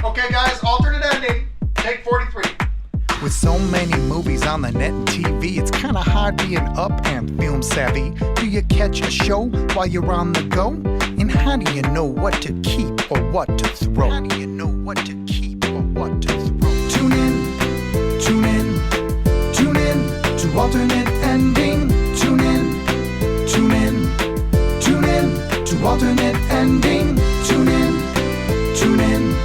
Okay, guys, alternate ending. Take 43. With so many movies on the net and TV, it's kinda hard being up and film savvy. Do you catch a show while you're on the go? And how do you know what to keep or what to throw? How do you know what to keep or what to throw? Tune in, tune in, tune in to alternate ending. Tune in, tune in, tune in to alternate ending. Tune in, tune in,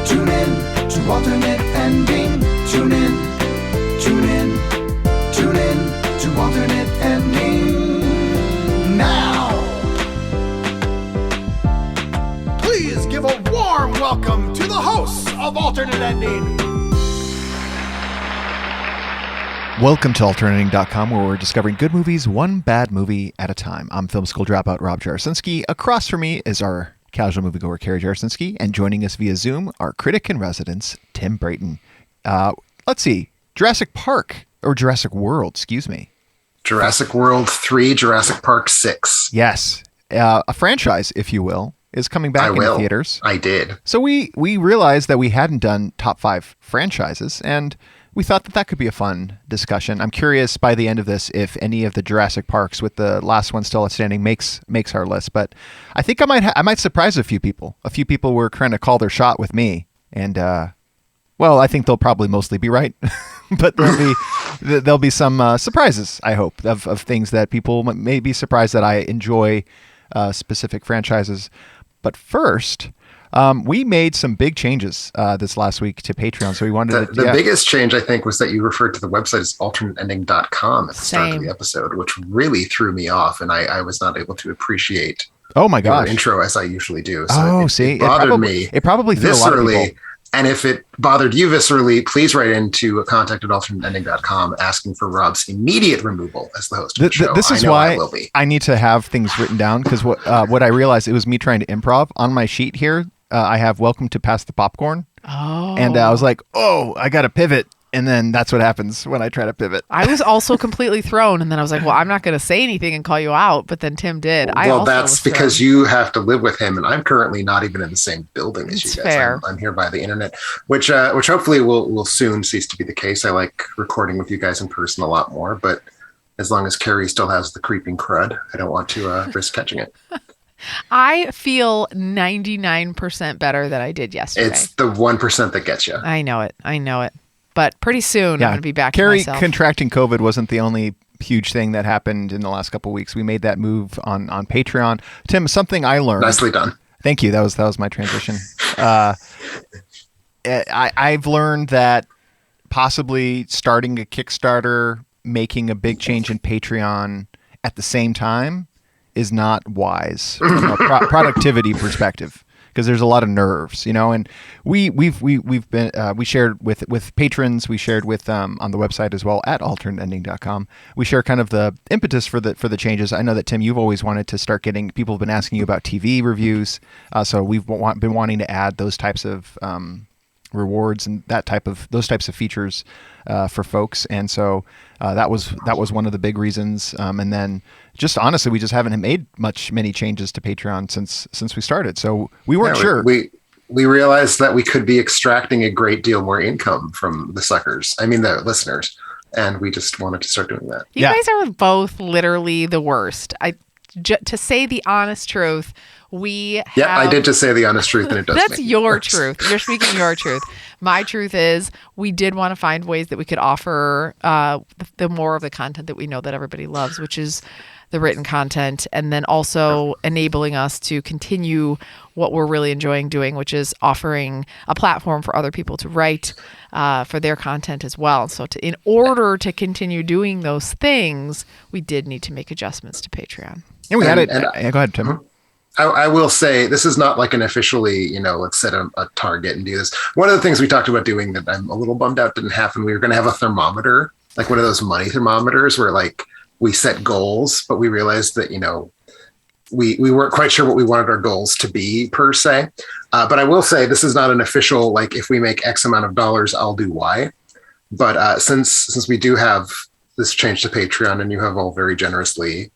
tune in to alternate ending. Tune in, tune in, tune in to alternate ending now. Please give a warm welcome to the hosts of Alternate Ending. Welcome to alternating.com, where we're discovering good movies one bad movie at a time. I'm film school dropout Rob Jarasinski. Across from me is our casual moviegoer Carrie Jarasinski, and joining us via Zoom, our critic in residence, Tim Brayton. Let's see, Jurassic Park, or Jurassic World, excuse me. Jurassic World 3, Jurassic Park 6. Yes, a franchise, if you will, is coming back in the theaters. I did. So we realized that we hadn't done top 5 franchises, and we thought that could be a fun discussion. I'm curious by the end of this if any of the Jurassic Parks, with the last one still outstanding, makes our list. But I think I might surprise a few people. A few people were trying to call their shot with me, and well, I think they'll probably mostly be right, but there'll be some surprises, I hope, of things that people may be surprised that I enjoy specific franchises. But first, we made some big changes this last week to Patreon. So we wanted the biggest change, I think, was that you referred to the website as alternateending.com at the start of the episode, which really threw me off, and I was not able to appreciate your intro as I usually do. So it bothered me. It probably threw a lot of people. And if it bothered you viscerally, please write into contact@alternateending.com asking for Rob's immediate removal as the host of the show. This is why I need to have things written down, because what I realized, it was me trying to improv. On my sheet here, I have welcome to pass the popcorn. Oh. And I was like, I got to pivot. And then that's what happens when I try to pivot. I was also completely thrown. And then I was like, well, I'm not going to say anything and call you out. But then Tim did. Well, that's because you have to live with him. And I'm currently not even in the same building as you guys. Fair. I'm here by the internet, which hopefully will soon cease to be the case. I like recording with you guys in person a lot more. But as long as Carrie still has the creeping crud, I don't want to risk catching it. I feel 99% better than I did yesterday. It's the 1% that gets you. I know it. But pretty soon, I'm going to be back Carrie, to myself. contracting COVID wasn't the only huge thing that happened in the last couple of weeks. We made that move on Patreon. Tim, something I learned. Nicely done. Thank you. That was my transition. I've learned that possibly starting a Kickstarter, making a big change in Patreon at the same time is not wise from a productivity perspective. Because there's a lot of nerves, and we've been we shared with patrons, we shared with on the website as well at alternateending.com. We share kind of the impetus for the changes. I know that Tim, you've always wanted to start getting people have been asking you about TV reviews, so we've been wanting to add those types of rewards and those types of features for folks, and so that was one of the big reasons. And then just honestly, we just haven't made many changes to Patreon since we started, so we weren't sure. We realized that we could be extracting a great deal more income from the listeners, and we just wanted to start doing that. You guys are both literally the worst. To say the honest truth, I did just say the honest truth, and it does. That's your truth. You're speaking your truth. My truth is, we did want to find ways that we could offer the more of the content that we know that everybody loves, which is the written content, and then also enabling us to continue what we're really enjoying doing, which is offering a platform for other people to write for their content as well. So in order to continue doing those things, we did need to make adjustments to Patreon. And we had it. Go ahead, Tim. I will say, this is not like an officially, let's set a target and do this. One of the things we talked about doing that I'm a little bummed out didn't happen, we were going to have a thermometer, like one of those money thermometers where like we set goals, but we realized that, we weren't quite sure what we wanted our goals to be per se. But I will say, this is not an official, like, if we make X amount of dollars, I'll do Y. But since we do have this change to Patreon, and you have all very generously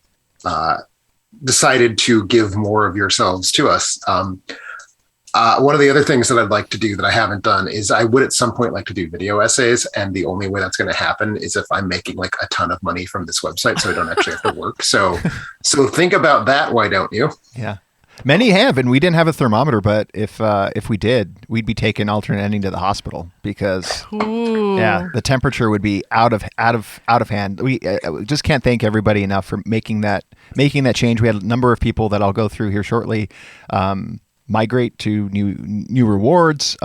decided to give more of yourselves to us, One of the other things that I'd like to do that I haven't done is I would at some point like to do video essays. And the only way that's going to happen is if I'm making like a ton of money from this website. So I don't actually have to work. So think about that. Why don't you? Yeah. Many have, and we didn't have a thermometer, but if we did, we'd be taking alternate ending to the hospital because the temperature would be out of hand. We just can't thank everybody enough for making that change. We had a number of people that I'll go through here shortly. Migrate to new rewards.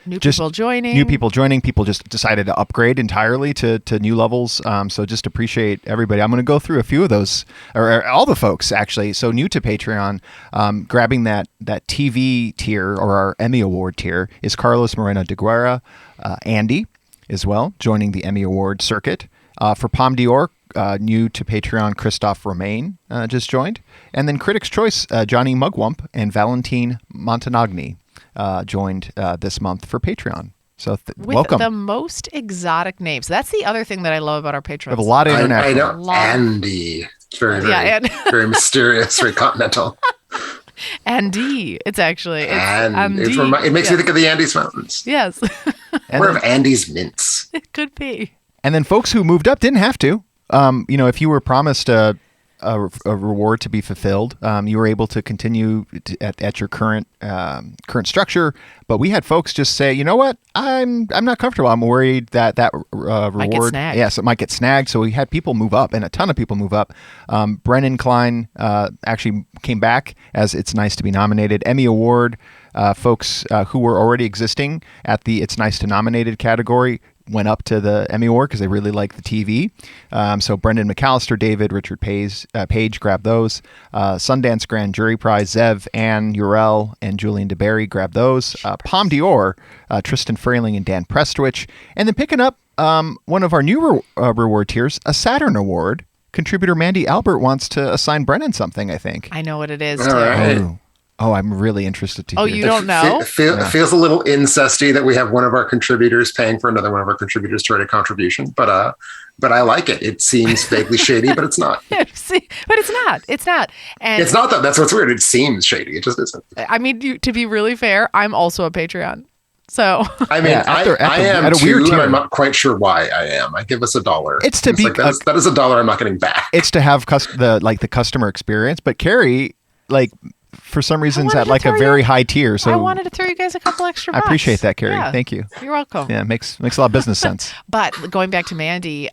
New people joining. People just decided to upgrade entirely to new levels. So just appreciate everybody. I'm going to go through a few of those, or all the folks actually. So new to Patreon, grabbing that TV tier or our Emmy Award tier is Carlos Moreno de Guerra, Andy as well, joining the Emmy Award circuit. For Palme d'Or, new to Patreon, Christophe Romain just joined. And then Critics' Choice, Johnny Mugwump and Valentine Montanagni joined this month for Patreon. So welcome. The most exotic names. That's the other thing that I love about our Patreons. We have a lot of international. I know. Andy. It's very, very mysterious, very continental. Andy. It's actually. Andy. It makes me think of the Andes Mountains. Yes. Or of Andes Mints. It could be. And then folks who moved up didn't have to. If you were promised a reward to be fulfilled, you were able to continue at your current structure. But we had folks just say, you know what, I'm not comfortable. I'm worried that reward might get snagged. Yes, it might get snagged. So we had people move up, and a ton of people move up. Brennan Klein actually came back as It's Nice to Be Nominated. Emmy Award folks who were already existing at the It's Nice to Nominated category went up to the Emmy Award because they really like the TV. So Brendan McAllister, David, Richard Page grabbed those. Sundance Grand Jury Prize, Zev, Anne Urel, and Julian DeBerry grabbed those. Palme d'Or, Tristan Frayling and Dan Prestwich. And then picking up one of our new reward tiers, a Saturn Award. Contributor Mandy Albert wants to assign Brennan something, I think. I know what it is, too. Right. Oh, I'm really interested to hear. Oh, you don't know? It feels a little incesty that we have one of our contributors paying for another one of our contributors to write a contribution, but I like it. It seems vaguely shady, but it's not. But it's not. It's not. And it's not that. That's what's weird. It seems shady. It just isn't. I mean, to be really fair, I'm also a Patreon. So I mean, I am too, and I'm not quite sure why I am. I give us $1. It's to be like that is $1 I'm not getting back. It's to have the customer experience, but Carrie, for some reasons at a very high tier. So I wanted to throw you guys a couple extra bucks. I appreciate that, Carrie. Yeah, thank you. You're welcome. Yeah, it makes a lot of business sense. But going back to Mandy,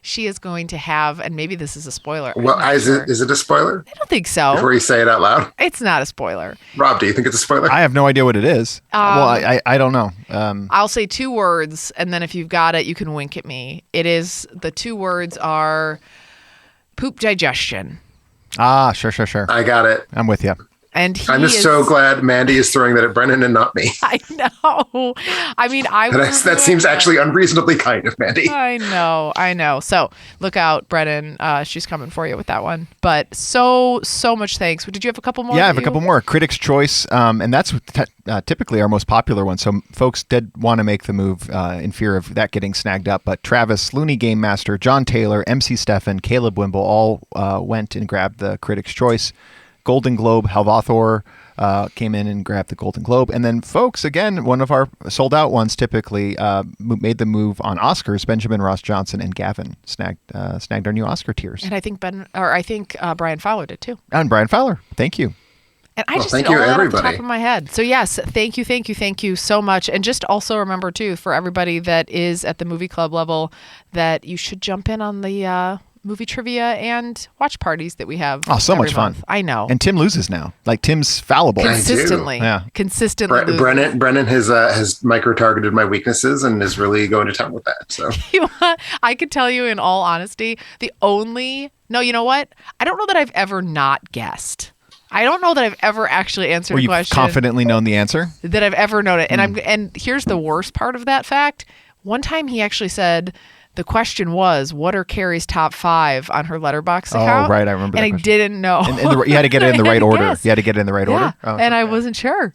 she is going to have, and maybe this is a spoiler. Well, is it a spoiler? I don't think so. Before you say it out loud? It's not a spoiler. Rob, do you think it's a spoiler? I have no idea what it is. I don't know. I'll say 2 words, and then if you've got it, you can wink at me. The 2 words are poop digestion. Ah, sure. I got it. I'm with you. And I'm just so glad Mandy is throwing that at Brennan and not me. I know. I mean, that seems actually unreasonably kind of Mandy. I know. So look out, Brennan. She's coming for you with that one. But so much thanks. Did you have a couple more? Yeah, I have a couple more. Critics' Choice, and that's typically our most popular one. So folks did want to make the move in fear of that getting snagged up. But Travis, Looney Game Master, John Taylor, MC Steffen, Caleb Wimble all went and grabbed the Critics' Choice. Golden Globe, Halvathor came in and grabbed the Golden Globe. And then folks, again, one of our sold out ones typically made the move on Oscars. Benjamin Ross Johnson and Gavin snagged our new Oscar tiers. And I think Brian Fowler did too. And Brian Fowler, thank you. And I just did all that off the top of my head. So yes, thank you so much. And just also remember too, for everybody that is at the movie club level, that you should jump in on the movie trivia and watch parties that we have. Oh, so much fun. I know. And Tim loses now. Tim's fallible. Consistently. Yeah. Consistently. Brennan has micro-targeted my weaknesses and is really going to town with that. So I could tell you in all honesty, you know what? I don't know that I've ever not guessed. I don't know that I've ever actually answered a question. Confidently known the answer? That I've ever known it. And here's the worst part of that fact. One time he actually said, the question was, what are Carrie's top 5 on her Letterboxd account? Oh, right. I remember that question. I didn't know. You had to get it in the right order. You had to get it in the right order? Oh, and I wasn't sure.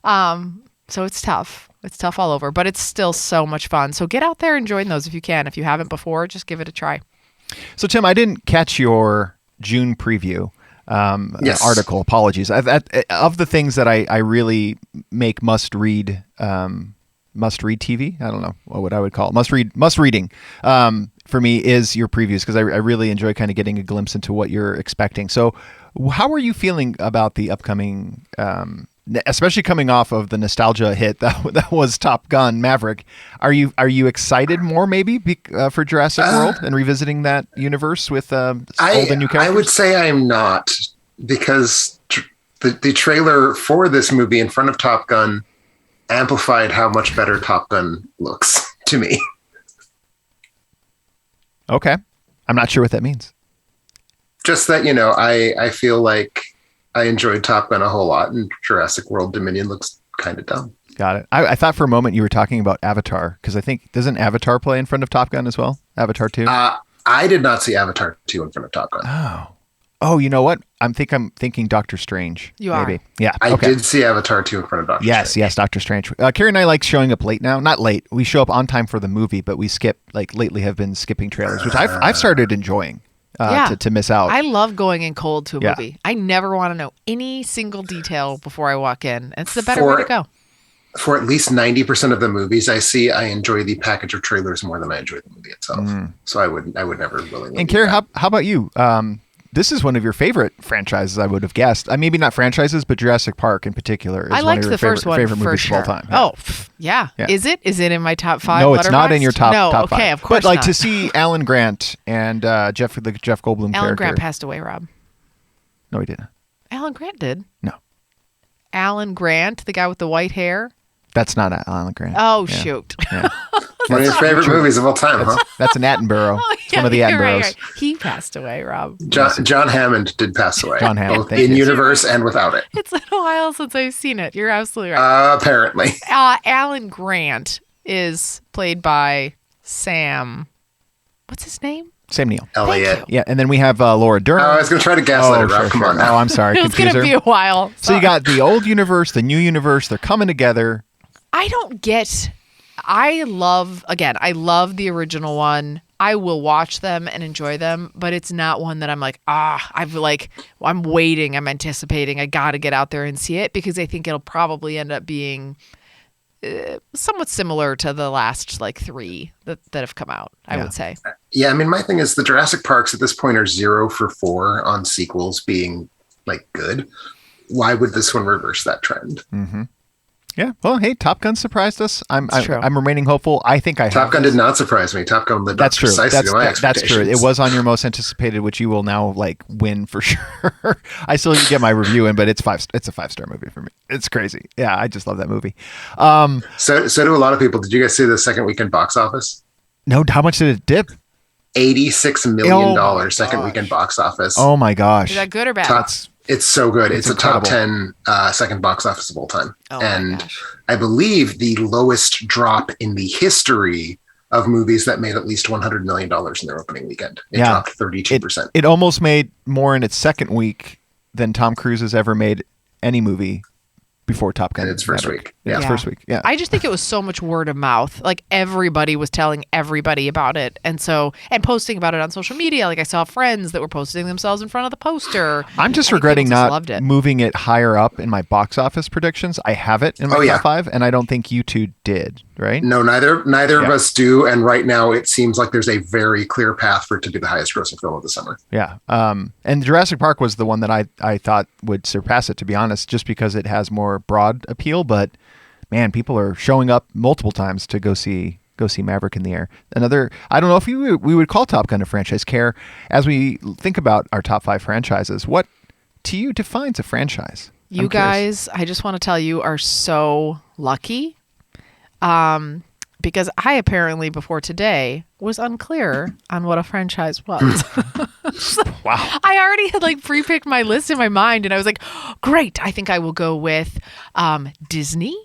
So it's tough. It's tough all over, but it's still so much fun. So get out there and join those if you can. If you haven't before, just give it a try. So, Tim, I didn't catch your June preview. article. Apologies. Of the things that I really make must read TV. I don't know what I would call it. Must reading. For me is your previews, because I really enjoy kind of getting a glimpse into what you're expecting. So how are you feeling about the upcoming, especially coming off of the nostalgia hit that was Top Gun Maverick? Are you excited more maybe for Jurassic World and revisiting that universe with old and new characters? I would say I'm not, because the trailer for this movie in front of Top Gun amplified how much better Top Gun looks to me. Okay. I'm not sure what that means. Just that, I feel like I enjoyed Top Gun a whole lot, and Jurassic World Dominion looks kind of dumb. Got it. I thought for a moment you were talking about Avatar, because I think, doesn't Avatar play in front of Top Gun as well? Avatar 2? I did not see Avatar 2 in front of Top Gun. Oh, you know what? I'm thinking Doctor Strange. You maybe. are. Yeah. I did see Avatar 2 in front of Doctor Strange. Yes, Doctor Strange. Carrie and I like showing up late now. Not late. We show up on time for the movie, but we skip, lately have been skipping trailers, which I've started enjoying to miss out. I love going in cold to a movie. I never want to know any single detail before I walk in. It's the better way to go. For at least 90% of the movies I see, I enjoy the package of trailers more than I enjoy the movie itself. So I would never willingly. And Carrie, how about you? This is one of your favorite franchises, I would have guessed. Maybe not franchises, but Jurassic Park in particular is one of your favorite movies of all time. Yeah. Is it? Is it in my top 5? No, it's not in your top 5. Okay, of course But not. To see Alan Grant and the Jeff Goldblum character. Alan Grant passed away, Rob. No, he didn't. Alan Grant did. No. Alan Grant, the guy with the white hair. That's not Alan Grant. Oh, shoot. Yeah. One of your favorite movies of all time, huh? That's an Attenborough. It's one of the Attenboroughs. Right. He passed away, Rob. John Hammond did pass away. John Hammond, both in universe and without it. It's been a while since I've seen it. You're absolutely right. Apparently. Alan Grant is played by Sam. What's his name? Sam Neill. Elliot. Yeah, and then we have Laura Dern. I was going to try to gaslight it, Rob. Come on now. Oh, I'm sorry. It's going to be a while. So you got the old universe, the new universe. They're coming together. I love the original one. I will watch them and enjoy them, but it's not one that I'm like, I'm waiting, I'm anticipating, I got to get out there and see it, because I think it'll probably end up being somewhat similar to the last 3 that have come out, I would say. Yeah, my thing is the Jurassic Parks at this point are 0 for 4 on sequels being good. Why would this one reverse that trend? Mm-hmm. Yeah. Well, hey, Top Gun surprised us. I'm remaining hopeful. I think Top Gun did not surprise me. Top Gun lived up precisely to my expectations. That's true. It was on your most anticipated, which you will now win for sure. I still get my review in, but it's a 5-star movie for me. It's crazy. Yeah, I just love that movie. So do a lot of people. Did you guys see the second weekend box office? No. How much did it dip? $86 million second weekend box office. Oh my gosh. Is that good or bad? It's so good. It's a top incredible. 10 second box office of all time. And I believe the lowest drop in the history of movies that made at least $100 million in their opening weekend. It dropped 32%. It almost made more in its second week than Tom Cruise has ever made any movie before Top Gun. And its first week. Yeah, its first week. Yeah. I just think it was so much word of mouth. Everybody was telling everybody about it. And posting about it on social media. I saw friends that were posting themselves in front of the poster. I'm just regretting not moving it higher up in my box office predictions. I have it in my top 5, and I don't think you two did, right? No, neither of us do. And right now it seems like there's a very clear path for it to be the highest grossing film of the summer. Yeah. And Jurassic Park was the one that I thought would surpass it, to be honest, just because it has more broad appeal. But man, people are showing up multiple times to go see Maverick in the air. I don't know if we would call Top Gun a franchise. Care, as we think about our top 5 franchises, what to you defines a franchise? You guys, I just want to tell you, are so lucky. Because I apparently before today was unclear on what a franchise was. Wow. I already had pre-picked my list in my mind, and I was like, great, I think I will go with Disney.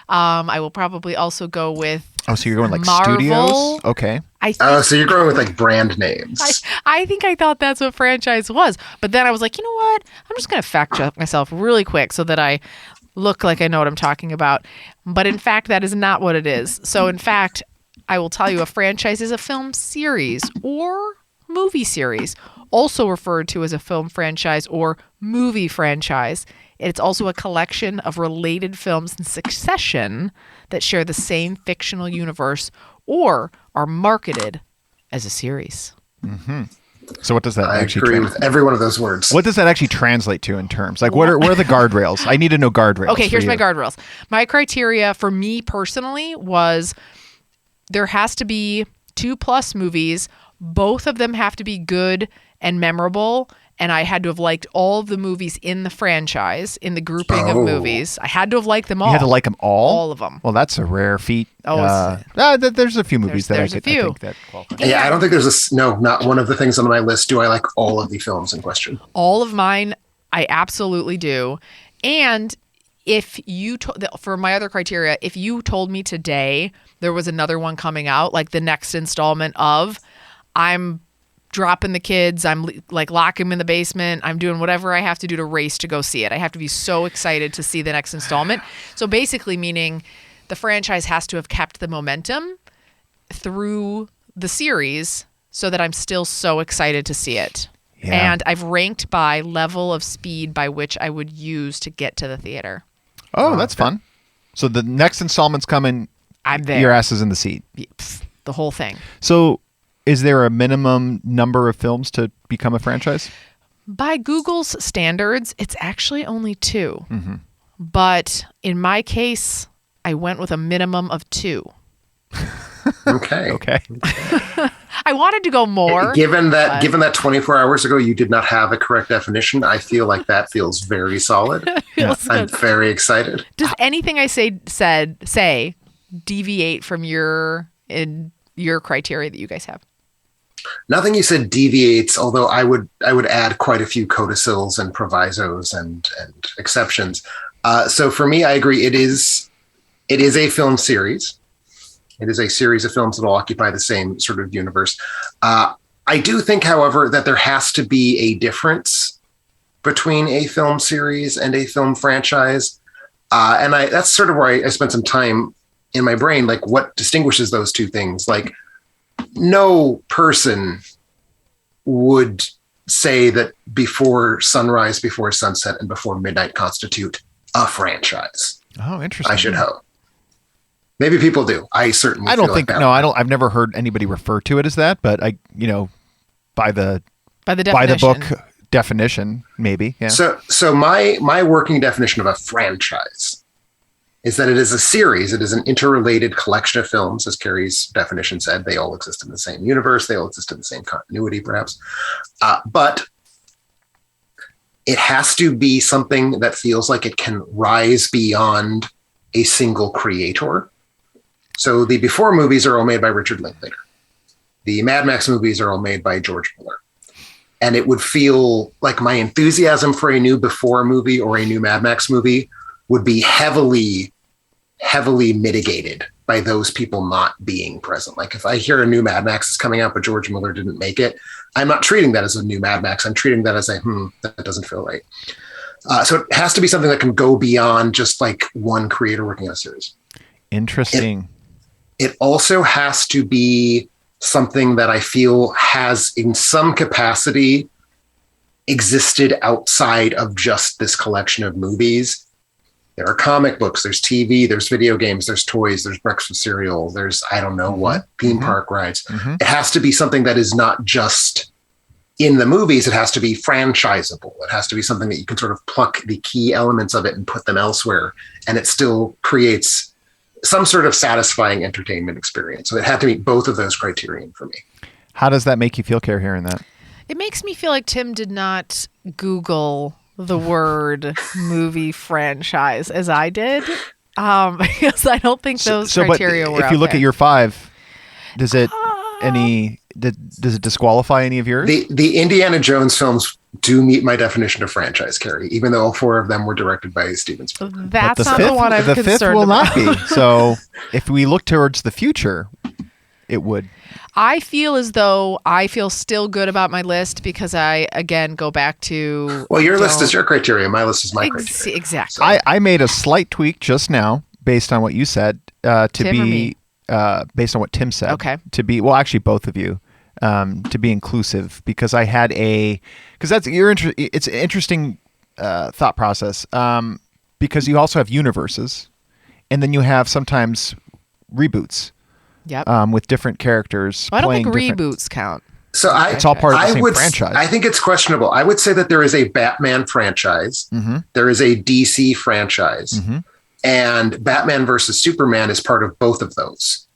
I will probably also go with so you're going Marvel. Studios? Okay. So you're going with brand names. I think I thought that's what franchise was. But then I was like, you know what? I'm just going to fact check myself really quick so that I look like I know what I'm talking about. But in fact, that is not what it is. So in fact, I will tell you, a franchise is a film series or movie series, also referred to as a film franchise or movie franchise. It's also a collection of related films in succession that share the same fictional universe or are marketed as a series. Mm-hmm. So what does that I actually agree with every one of those words. What does that actually translate to in terms? Like, what are the guardrails? I need to know guardrails. Okay, here's my guardrails. My criteria for me personally was there has to be 2+ movies. Both of them have to be good and memorable. And I had to have liked all of the movies in the franchise, in the grouping of movies. I had to have liked them all. You had to like them all? All of them. Well, that's a rare feat. There's a few movies I think that qualify. Yeah, I don't think there's not one of the things on my list do I like all of the films in question. All of mine, I absolutely do. And if you, for my other criteria, if you told me today there was another one coming out, like the next installment of, I'm dropping the kids, I'm like locking them in the basement, I'm doing whatever I have to do to race to go see it. I have to be so excited to see the next installment. So basically meaning the franchise has to have kept the momentum through the series so that I'm still so excited to see it. Yeah. And I've ranked by level of speed by which I would use to get to the theater. Oh, that's fun. So the next installment's coming, I'm there. Your ass is in the seat. The whole thing. So is there a minimum number of films to become a franchise? By Google's standards, it's actually only 2. Mm-hmm. But in my case, I went with a minimum of 2. Okay. I wanted to go more. Given that 24 hours ago you did not have a correct definition, I feel like that feels very solid. I'm very excited. Does anything I say deviate from your criteria that you guys have? Nothing you said deviates, although I would add quite a few codicils and provisos and exceptions. So for me, I agree. It is a film series. It is a series of films that will occupy the same sort of universe. I do think, however, that there has to be a difference between a film series and a film franchise. And that's sort of where I spent some time in my brain, like what distinguishes those two things. Like, no person would say that Before Sunrise, Before Sunset, and Before Midnight constitute a franchise. Oh, interesting. I should hope. Maybe people do. I certainly. I've never heard anybody refer to it as that, but by the book definition, maybe. Yeah. So my working definition of a franchise is that it is a series. It is an interrelated collection of films, as Carrie's definition said. They all exist in the same universe. They all exist in the same continuity, perhaps. But it has to be something that feels like it can rise beyond a single creator. So the Before movies are all made by Richard Linklater. The Mad Max movies are all made by George Miller. And it would feel like my enthusiasm for a new Before movie or a new Mad Max movie would be heavily mitigated by those people not being present. Like if I hear a new Mad Max is coming out, but George Miller didn't make it, I'm not treating that as a new Mad Max. I'm treating that as that doesn't feel right. So it has to be something that can go beyond just like one creator working on a series. Interesting. It also has to be something that I feel has in some capacity existed outside of just this collection of movies. There are comic books, there's TV, there's video games, there's toys, there's breakfast cereal, there's I don't know what, theme park rides. Mm-hmm. It has to be something that is not just in the movies. It has to be franchisable. It has to be something that you can sort of pluck the key elements of it and put them elsewhere. And it still creates some sort of satisfying entertainment experience. So it had to meet both of those criterion for me. How does that make you feel, Carrie, hearing that? It makes me feel like Tim did not Google the word movie franchise as I did, because I don't think those criteria were. If you look at your 5, does it disqualify any of yours? The Indiana Jones films do meet my definition of franchise, Carrie, even though all 4 of them were directed by Steven Spielberg. That's not the one I'm concerned about. The 5th will not be. So if we look towards the future, it would. I feel as though I feel still good about my list because I, again, go back to... Well, your list is your criteria. My list is my criteria. Exactly. So. I made a slight tweak just now based on what you said based on what Tim said. Okay. To be, well, actually both of you, to be inclusive because I had because it's an interesting thought process because you also have universes, and then you have sometimes reboots. Yep. With different characters. Well, I don't think reboots count. So it's all part of the same franchise. I think it's questionable. I would say that there is a Batman franchise. Mm-hmm. There is a DC franchise. Mm-hmm. And Batman versus Superman is part of both of those.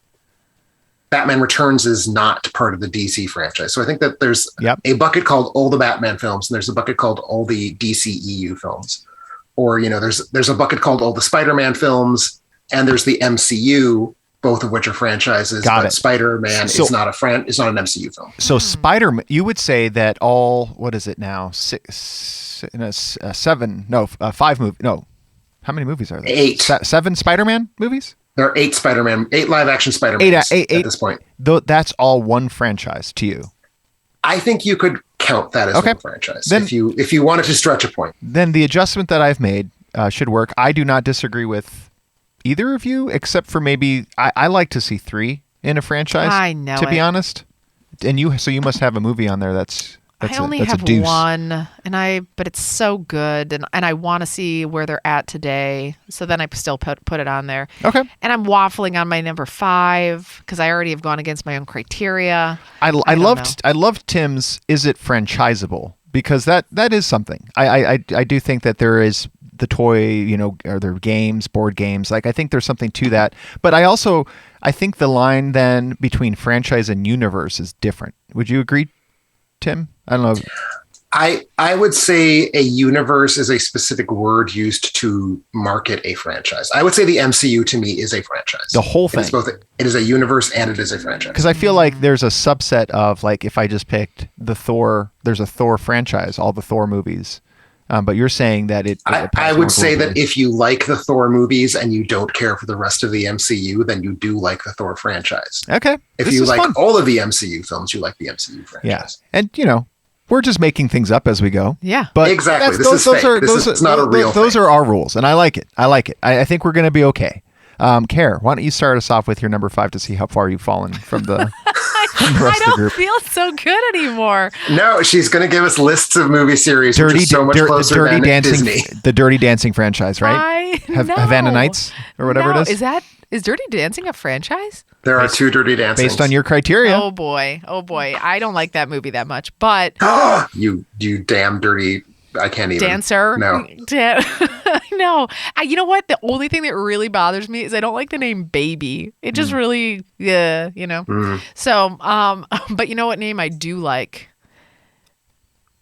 Batman Returns is not part of the DC franchise. So I think that there's a bucket called all the Batman films, and there's a bucket called all the DCEU films. Or, there's a bucket called all the Spider-Man films, and there's the MCU, both of which are franchises. But Spider-Man is not an MCU film. So Spider-Man, you would say that what is it now? 5 movies. No. How many movies are there? 8. 7 Spider-Man movies? There are 8 live-action Spider-Man at this point. That's all one franchise to you? I think you could count that as one franchise then, if you wanted to stretch a point. Then the adjustment that I've made should work. I do not disagree with either of you, except for maybe I like to see 3 in a franchise. I know to be honest. And you must have a movie on there that's I only have one, but it's so good, and I want to see where they're at today. So then I still put it on there. Okay. And I'm waffling on my number 5 because I already have gone against my own criteria. I loved Tim's. Is it franchisable? Because that is something. I do think that there is the toy, or their games, board games. Like I think there's something to that. But I think the line then between franchise and universe is different. Would you agree, Tim? I don't know. I would say a universe is a specific word used to market a franchise. I would say the MCU to me is a franchise. The whole thing. It is a universe and it is a franchise. Because I feel like there's a subset of, like, if I just picked the Thor, there's a Thor franchise, all the Thor movies. But you're saying that I would say that if you like the Thor movies and you don't care for the rest of the MCU, then you do like the Thor franchise. Okay. If you like all of the MCU films, you like the MCU franchise. Yeah. And, we're just making things up as we go. Yeah. But exactly. This is not a real thing. Those are our rules, and I like it. I think we're going to be okay. Care, why don't you start us off with your number 5 to see how far you've fallen from the, from the rest of the group? I don't feel so good anymore. No, she's going to give us lists of movie series, which is so much closer than Disney. The Dirty Dancing franchise, right? Havana Nights or whatever it is. Is Dirty Dancing a franchise? There are 2 Dirty Dancing. Based on your criteria. Oh boy. I don't like that movie that much, but you damn dirty. I can't even. Dancer? No. No. You know what? The only thing that really bothers me is I don't like the name Baby. It just really, So, but you know what name I do like?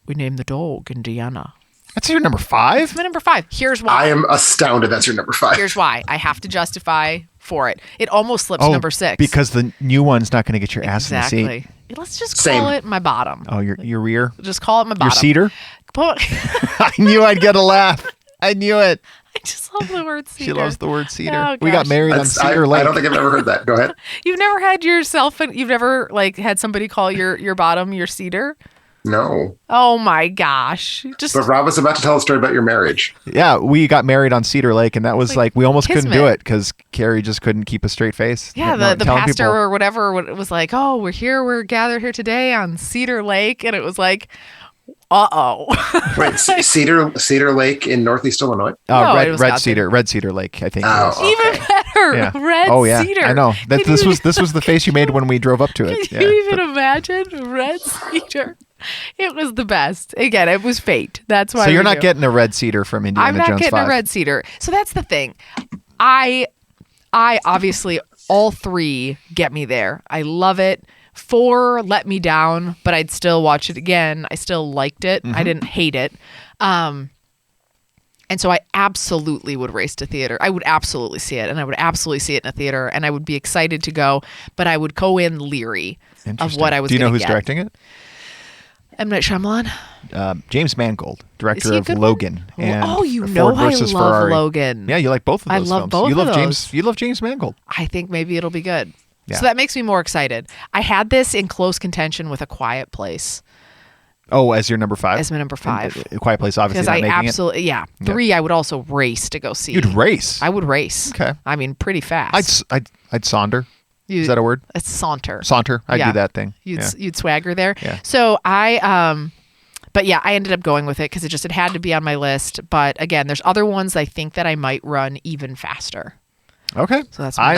We named the dog Indiana. That's your number 5? It's my number 5. Here's why. I am astounded that's your number 5. Here's why. I have to justify for it. It almost slips number 6. Because the new one's not going to get your ass in the seat. Let's just call it my bottom. Oh, your rear? Just call it my bottom. Your cedar? I knew I'd get a laugh. I knew it. I just love the word cedar. She loves the word cedar. Oh, we got married on Cedar Lake. I don't think I've ever heard that. Go ahead. You've never had you've never had somebody call your bottom your cedar? No. Oh my gosh. But Rob was about to tell a story about your marriage. Yeah, we got married on Cedar Lake, and that was like we almost couldn't do it because Carrie just couldn't keep a straight face. Yeah, the pastor or whatever was like, "Oh, we're gathered here today on Cedar Lake," and it was like, Wait, Cedar Lake in Northeast Illinois? Red Cedar Lake, I think. Oh, okay. Even better. Yeah. Red Cedar. I know. This was the face you made when we drove up to it. Can you even imagine Red Cedar? It was the best. Again, it was fate. That's why. So you're not getting a red cedar from Indiana Jones 5. I'm not getting a red cedar. So that's the thing. I obviously all 3 get me there. I love it. 4 let me down, but I'd still watch it again. I still liked it. I didn't hate it. And so I absolutely would race to theater. I would absolutely see it, and I would absolutely see it in a theater, and I would be excited to go, but I would go in leery of what I was going to get. Do you know who's directing it? M. Night Shyamalan? James Mangold, director of Logan. And you Ford know I versus love Ferrari. Logan. Yeah, you like both of those I love films. both of those. You love James Mangold. I think maybe it'll be good. Yeah. So that makes me more excited. I had this in close contention with A Quiet Place. Oh, as your number 5? As my number 5. A Quiet Place, obviously, not making it. 3, I would also race to go see. You'd race? I would race. Okay. I mean, pretty fast. I'd Sonder. Is that a word? It's saunter. Saunter. I do that thing. You'd swagger there. Yeah. So but yeah, I ended up going with it because it had to be on my list. But again, there's other ones I think that I might run even faster. Okay. So that's I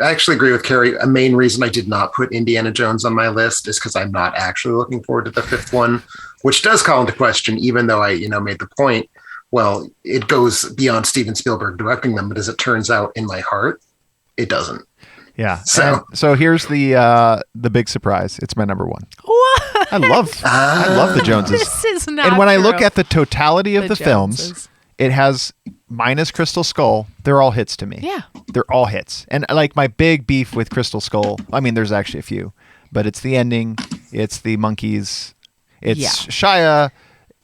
actually agree with Carrie. A main reason I did not put Indiana Jones on my list is because I'm not actually looking forward to the fifth one, which does call into question, even though I, made the point. Well, it goes beyond Steven Spielberg directing them, but as it turns out, in my heart, it doesn't. Yeah. So here's the big surprise. It's my number one. What? I love the Joneses. This is not. And when true. I look at the totality of the films, it has minus Crystal Skull. They're all hits to me. Yeah. They're all hits. And like my big beef with Crystal Skull, I mean, there's actually a few, but it's the ending. It's the monkeys. It's Shia.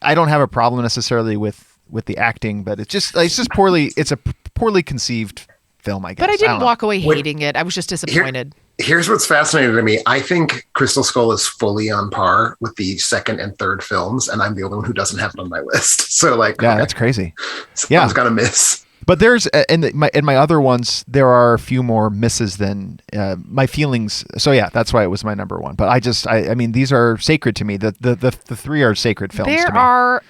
I don't have a problem necessarily with the acting, but it's just poorly. It's a poorly conceived film, I guess. But I didn't walk away hating it. I was just disappointed. Here's what's fascinating to me. I think Crystal Skull is fully on par with the second and third films, and I'm the only one who doesn't have it on my list. So that's crazy. Someone's got to miss. But there's in my other ones, there are a few more misses than my feelings. So yeah, that's why it was my number one. But I mean, these are sacred to me. The three are sacred films. There to me. are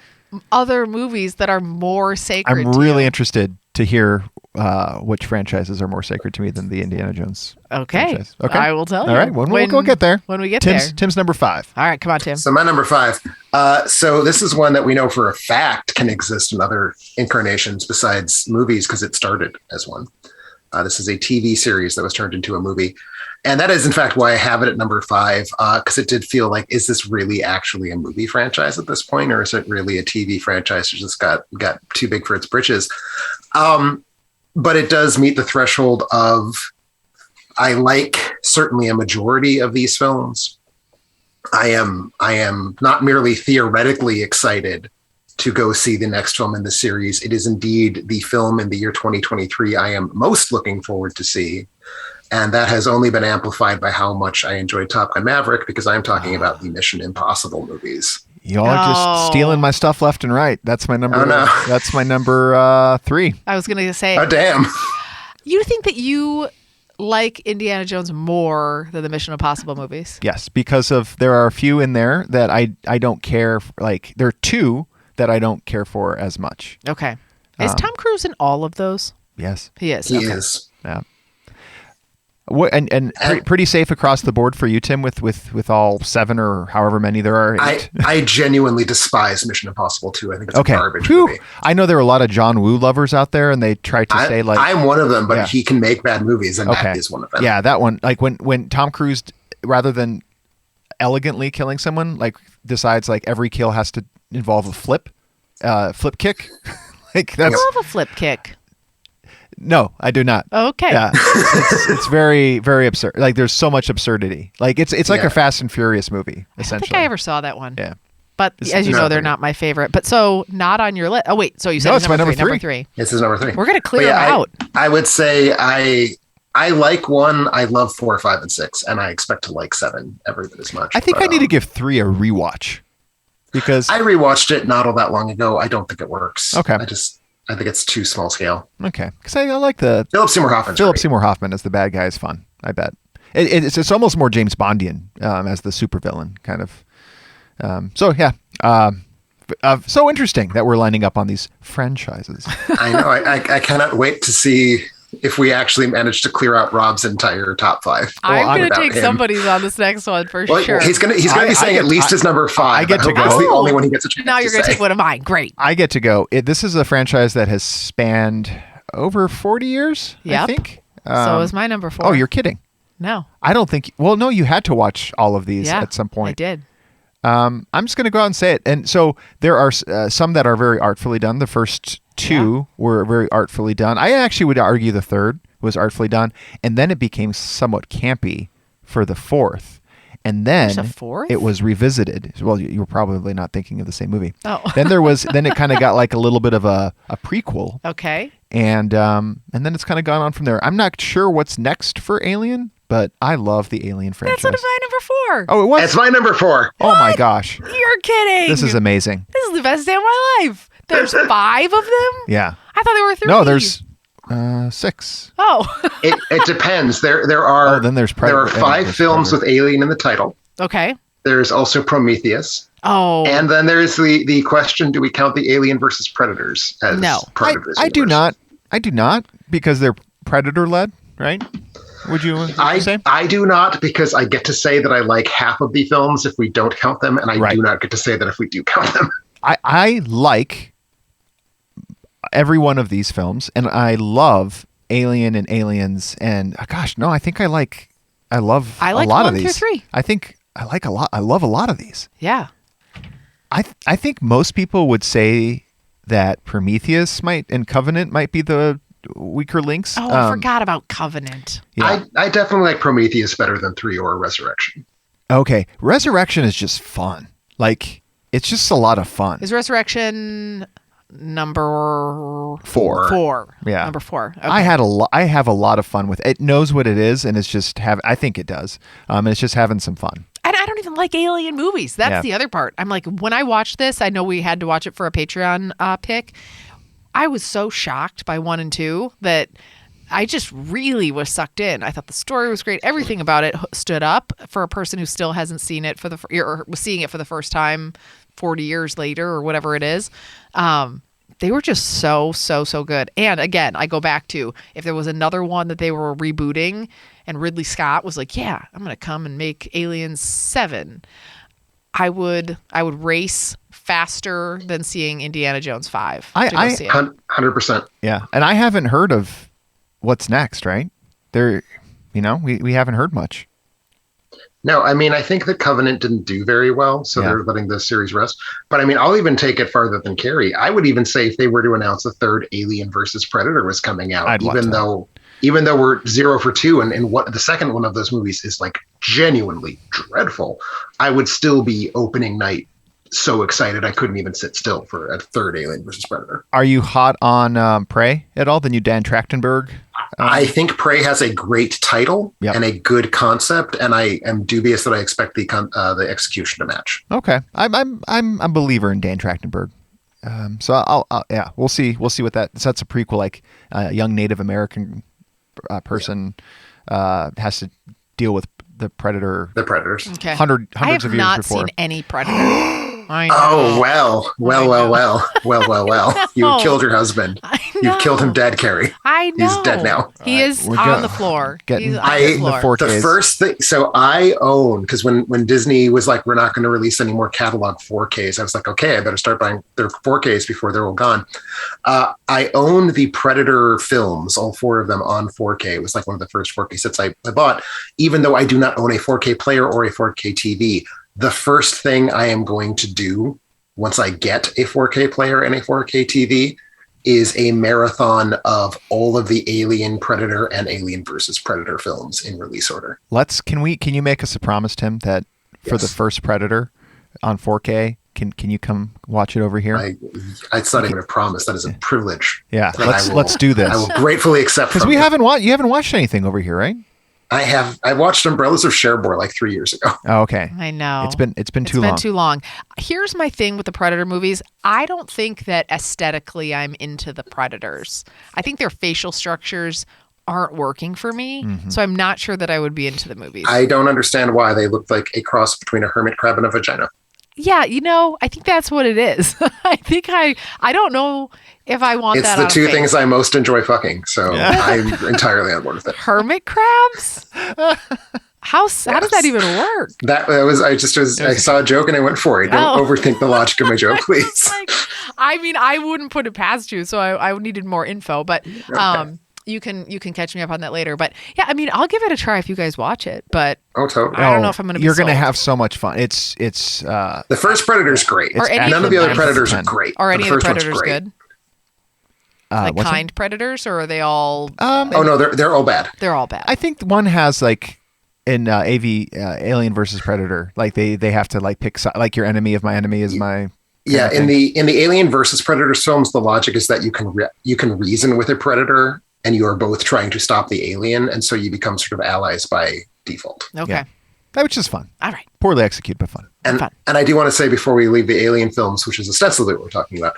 other movies that are more sacred. I'm really interested to hear which franchises are more sacred to me than the Indiana Jones franchise. Okay. I will tell you. All right. We'll get there. When we get there. Tim's number 5. All right. Come on, Tim. So my number 5. So this is one that we know for a fact can exist in other incarnations besides movies because it started as one. This is a TV series that was turned into a movie. And that is, in fact, why I have it at number 5, because it did feel like, is this really actually a movie franchise at this point, or is it really a TV franchise that just got too big for its britches? But it does meet the threshold of, I like certainly a majority of these films. I am not merely theoretically excited to go see the next film in the series. It is indeed the film in the year 2023 I am most looking forward to see. And that has only been amplified by how much I enjoyed Top Gun Maverick, because I'm talking about the Mission Impossible movies. Y'all are just stealing my stuff left and right. That's my number. That's my number 3. I was going to say. Oh, damn. You think that you like Indiana Jones more than the Mission Impossible movies? Yes, because there are a few in there that I don't care. Like, there are 2 that I don't care for as much. Okay. Is Tom Cruise in all of those? Yes. He is. He is. Yeah. And pretty safe across the board for you, Tim, with all 7 or however many there are. 8. I genuinely despise Mission Impossible 2. I think it's a garbage movie. I know there are a lot of John Woo lovers out there, and they try to say like I'm one of them, but he can make bad movies, and that is one of them. Yeah, that one. Like when Tom Cruise, rather than elegantly killing someone, like decides like every kill has to involve a flip kick. Like that's. I love a flip kick. No, I do not. Okay. Yeah, it's very, very absurd. Like there's so much absurdity. Like it's like a Fast and Furious movie, essentially. I don't think I ever saw that one. Yeah. But as you know, they're not my favorite. But so not on your list. Oh wait, so you said it's my number 3. Number 3. This is number 3. We're gonna clear them out. I would say I like 1. I love 4, 5, and 6, and I expect to like 7 every bit as much. I think I need to give 3 a rewatch because I rewatched it not all that long ago. I don't think it works. Okay. I think it's too small scale. Okay, because I like the Philip Seymour Hoffman. Philip Seymour Hoffman as the bad guy is fun. I bet it's almost more James Bondian as the supervillain kind of. So yeah, so interesting that we're lining up on these franchises. I know. I cannot wait to see if we actually manage to clear out Rob's entire top 5. I'm going to take somebody's on this next one for sure. He's going to be saying at least his number 5. I get to go. That's the only one he gets a chance. Now you're going to take one of mine. Great. I get to go. This is a franchise that has spanned over 40 years. Yep. I think. So is my number 4. Oh, you're kidding. No. I don't think. Well, no, you had to watch all of these at some point. I did. I'm just going to go out and say it. And so there are some that are very artfully done. The first 2 were very artfully done. I actually would argue the third was artfully done, and then it became somewhat campy for the 4th, and then it was revisited. Well, you were probably not thinking of the same movie. Oh. Then it kind of got like a little bit of a prequel. Okay. And then it's kind of gone on from there. I'm not sure what's next for Alien, but I love the Alien franchise. That's my number 4. Oh, it was? That's my number 4. Oh my gosh. You're kidding. This is amazing. This is the best day of my life. There's 5 of them? Yeah. I thought there were 3. No, there's 6. Oh. It depends. There are then there's there are 5 films with Alien in the title. Okay. There's also Prometheus. Oh. And then there's the question, do we count the Alien versus Predators as part of this I do universe? not. I do not, because they're Predator-led, right? Would you say? I do not, because I get to say that I like half of the films if we don't count them, and I do not get to say that if we do count them. I like every one of these films, and I love Alien and Aliens, and I think I love a lot of these. 1 through 3. I think I like a lot. I love a lot of these. Yeah. I think most people would say that Prometheus and Covenant might be the weaker links. Oh, I forgot about Covenant. Yeah. I definitely like Prometheus better than 3 or Resurrection. Okay. Resurrection is just fun. Like, it's just a lot of fun. Is Resurrection number 4? 4. Yeah. Number 4. Okay. I have a lot of fun with it. It knows what it is, and it's just I think it does. And it's just having some fun. And I don't even like alien movies. That's the other part. I'm like, when I watched this, I know we had to watch it for a Patreon pick. I was so shocked by 1 and 2 that I just really was sucked in. I thought the story was great. Everything about it stood up for a person who still hasn't seen it or was seeing it for the first time 40 years later or whatever it is. They were just so good. And again, I go back to, if there was another one that they were rebooting and Ridley Scott was like, yeah, I'm going to come and make Aliens 7, I would race faster than seeing Indiana Jones 5. I 100%. Yeah. And I haven't heard of what's next, right? We haven't heard much. No, I mean, I think that Covenant didn't do very well, so they're letting the series rest. But I mean, I'll even take it farther than Carrie. I would even say if they were to announce a third Alien versus Predator was coming out, even though we're 0 for 2, and what the second one of those movies is like genuinely dreadful, I would still be opening night so excited I couldn't even sit still for a third Alien versus Predator. Are you hot on Prey at all? The new Dan Trachtenberg? I think Prey has a great title and a good concept, and I am dubious that I expect the execution to match. Okay, I'm a believer in Dan Trachtenberg. So I'll we'll see what that's a prequel, like a young Native American person has to deal with the predator. The predators. Okay. Hundreds of years before. I have not seen any Predator. Oh, well. You killed your husband. You've killed him dead, Carrie. I know. He's dead now. He is on the floor. He's on the floor. The first thing, so I own, because when Disney was like, we're not going to release any more catalog 4Ks, I was like, okay, I better start buying their 4Ks before they're all gone. I own the Predator films, all 4 of them on 4K. It was like one of the first 4K sets I bought, even though I do not own a 4K player or a 4K TV. The first thing I am going to do once I get a 4K player and a 4K TV is a marathon of all of the Alien, Predator, and Alien versus Predator films in release order. Can you make us a promise, Tim, that for the first Predator on 4K, can you come watch it over here? It's not even a promise. That is a privilege. Yeah, let's do this. I will gratefully accept. Because you haven't watched anything over here, right? I watched Umbrellas of Cherbourg like 3 years ago. Oh, okay. I know. It's been too long. Here's my thing with the Predator movies. I don't think that aesthetically I'm into the Predators. I think their facial structures aren't working for me. Mm-hmm. So I'm not sure that I would be into the movies. I don't understand why. They look like a cross between a hermit crab and a vagina. Yeah, I think that's what it is. I don't know if I want that. It's the 2 things I most enjoy fucking, so I'm entirely on board with it. Hermit crabs? How does that even work? I saw a joke and I went for it. Don't overthink the logic of my joke, please. I wouldn't put it past you, so I needed more info, but okay. You can catch me up on that later. But yeah, I'll give it a try if you guys watch it. But totally. I don't know if I'm going to be You're going to sold. have so much fun. It's the first Predator's great. None of the other Predators are great. Are any of the Predators good? Kind Predators, or are they all? No, they're all bad. They're all bad. I think one has like in Alien versus Predator, like they have to like pick like your enemy of my enemy is my. Yeah, in the Alien versus Predator films, the logic is that you can reason with a predator, and you are both trying to stop the alien, and so you become sort of allies by default. Okay. Yeah. Which is fun. All right. Poorly executed, but fun. And I do want to say before we leave the Alien films, which is ostensibly what we're talking about,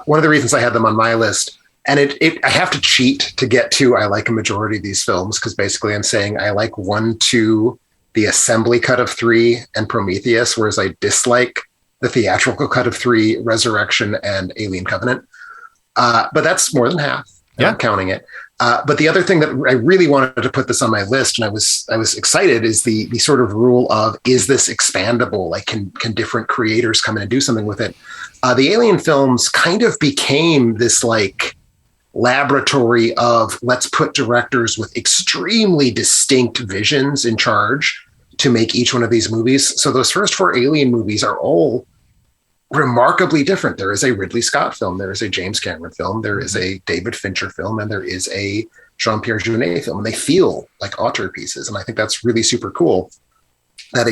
one of the reasons I had them on my list, And I have to cheat to get to I like a majority of these films, because basically I'm saying I like 1, 2, the assembly cut of 3, and Prometheus, whereas I dislike the theatrical cut of 3, Resurrection, and Alien Covenant. But that's more than half. I'm counting it. But the other thing that I really wanted to put this on my list, and I was excited, is the sort of rule of, is this expandable? Like, can different creators come in and do something with it? The Alien films kind of became this like laboratory of, let's put directors with extremely distinct visions in charge to make each one of these movies. So those first 4 Alien movies are all remarkably different. There is a Ridley Scott film, there is a James Cameron film, there is a David Fincher film, and there is a Jean-Pierre Jeunet film, and they feel like auteur pieces. And I think that's really super cool that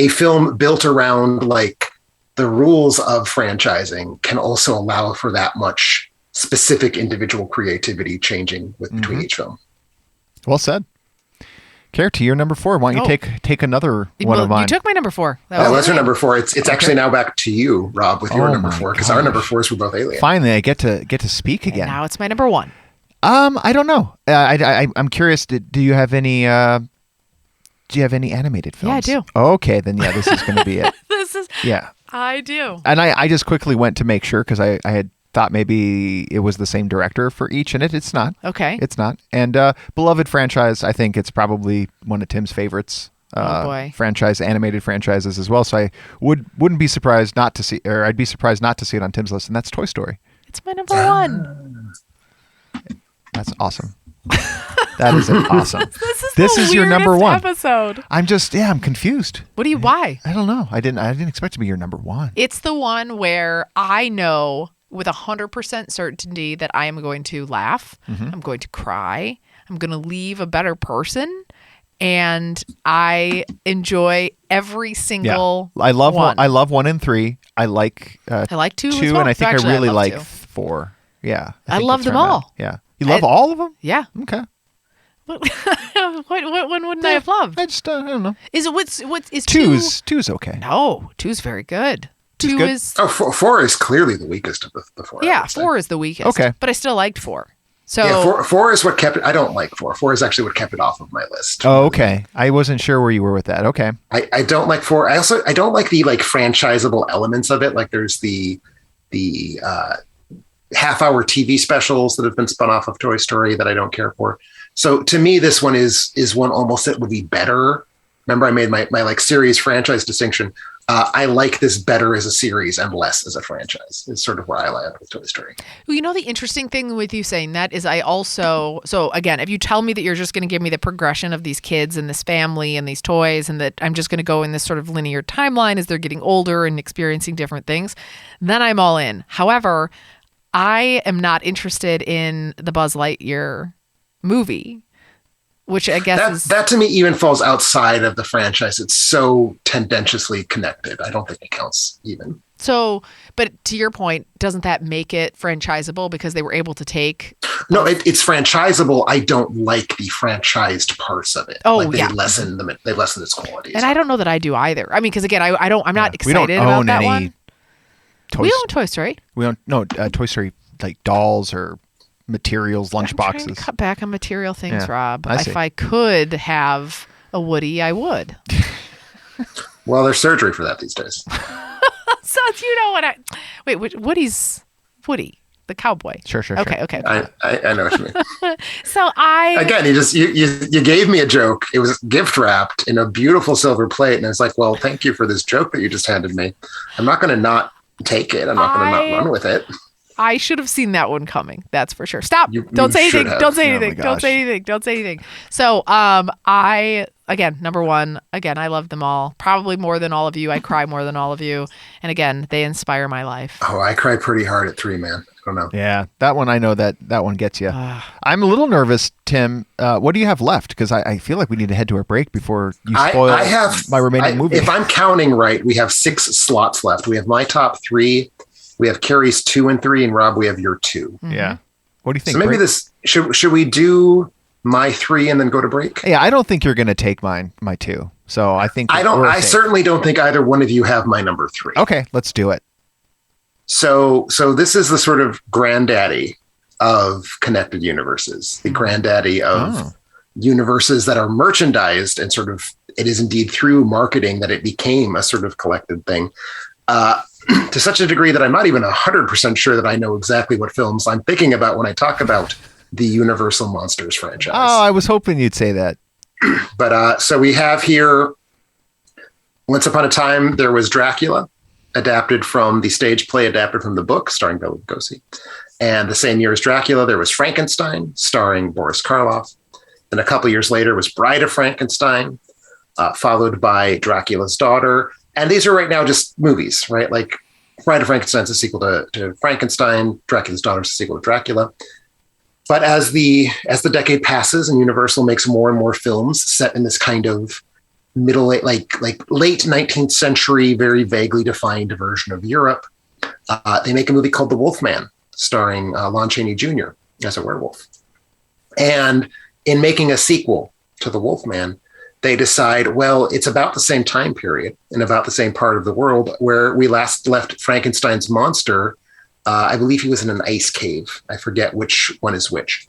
a film built around like the rules of franchising can also allow for that much specific individual creativity changing between each film. Well said. Care to your number 4. Why don't you take another one of mine? You took my number 4. That's your number 4. It's actually now back to you, Rob, with your number 4, because our number 4s were both Alien. Finally, I get to speak again. And now it's my number 1. I don't know. I'm curious. Do you have any? Do you have any animated films? Yeah, I do. Okay, then this is going to be it. I do. And I just quickly went to make sure, because I had thought maybe it was the same director for each, and it's not. Okay. It's not. And beloved franchise, I think it's probably one of Tim's favorites. Animated franchises as well. So I wouldn't be surprised not to see, or I'd be surprised not to see it on Tim's list, and that's Toy Story. It's my number 1. That's awesome. That is awesome. This is your number 1 episode. I'm confused. Why? I don't know. I didn't expect to be your number 1. It's the one where I know with 100% certainty that I am going to laugh. I'm going to cry. I'm going to leave a better person. And I enjoy every single I love one. I love 1 and 3. I like 2 as well. And I think Actually, I really like 2. 4. Yeah. I love them all. Yeah. You love all of them? Yeah. Okay. What one wouldn't I have loved? I just I don't know. Is it what's is 2's okay. No, 2's very good. 2 good. is 4 is clearly the weakest of the 4. Yeah, 4 is the weakest. Okay. But I still liked 4. So yeah, 4 is what kept it. I don't like 4. 4 is actually what kept it off of my list. Oh, okay. I wasn't sure where you were with that. Okay. I don't like 4. I don't like the like franchisable elements of it. Like there's the half-hour TV specials that have been spun off of Toy Story that I don't care for. So to me, this one is one almost that would be better. Remember, I made my like series franchise distinction. I like this better as a series and less as a franchise. It's sort of where I land with Toy Story. Well, you know, the interesting thing with you saying that is so again, if you tell me that you're just going to give me the progression of these kids and this family and these toys, and that I'm just going to go in this sort of linear timeline as they're getting older and experiencing different things, then I'm all in. However, I am not interested in the Buzz Lightyear movie, which I guess that to me even falls outside of the franchise. It's so tendentiously connected. I don't think it counts even. So, but to your point, doesn't that make it franchisable because they were able to take? No, it's franchisable. I don't like the franchised parts of it. Oh, like they yeah. They lessen its quality. And I don't know that I do either. I mean, because again, I'm not excited about that one. We own Toy Story. We own Toy Story like dolls or materials, lunch I'm boxes. trying to cut back on material things, Yeah, Rob. I see. If I could have a Woody, I would. Well, there's surgery for that these days. So you know what Woody's Woody, the cowboy. Sure. Okay. I know what you mean. So again, you gave me a joke. It was gift wrapped in a beautiful silver plate, and it's like, well, thank you for this joke that you just handed me. I'm not going to not take it. I'm not going to not run with it. I should have seen that one coming. That's for sure. Stop. Don't say anything. Don't say anything. So, again, number 1, again, I love them all. Probably more than all of you. I cry more than all of you. And again, they inspire my life. Oh, I cry pretty hard at 3, man. I don't know. Yeah, that one, I know that one gets you. I'm a little nervous, Tim. What do you have left? Because I feel like we need to head to a break before you spoil my remaining movie. If I'm counting right, we have 6 slots left. We have my top 3. We have Carrie's 2 and 3, and Rob, we have your 2. Mm-hmm. Yeah. What do you think? So maybe this should we do my 3 and then go to break? Yeah, I don't think you're going to take my 2. So I think I certainly don't think either one of you have my number 3. Okay, let's do it. So this is the sort of granddaddy of connected universes, the granddaddy of universes that are merchandised, and sort of it is indeed through marketing that it became a sort of collected thing. To such a degree that I'm not even 100% sure that I know exactly what films I'm thinking about when I talk about the Universal Monsters franchise. Oh, I was hoping you'd say that. But so we have here, once upon a time, there was Dracula, adapted from the stage play, adapted from the book, starring Bela Lugosi. And the same year as Dracula, there was Frankenstein, starring Boris Karloff. Then a couple years later was Bride of Frankenstein, followed by Dracula's Daughter. And these are right now just movies, right? Like Bride of Frankenstein is a sequel to Frankenstein. Dracula's Daughter is a sequel to Dracula. But as the decade passes and Universal makes more and more films set in this kind of late 19th century, very vaguely defined version of Europe, they make a movie called The Wolfman, starring Lon Chaney Jr. as a werewolf. And in making a sequel to The Wolfman, they decide, well, it's about the same time period and about the same part of the world where we last left Frankenstein's monster. I believe he was in an ice cave. I forget which one is which.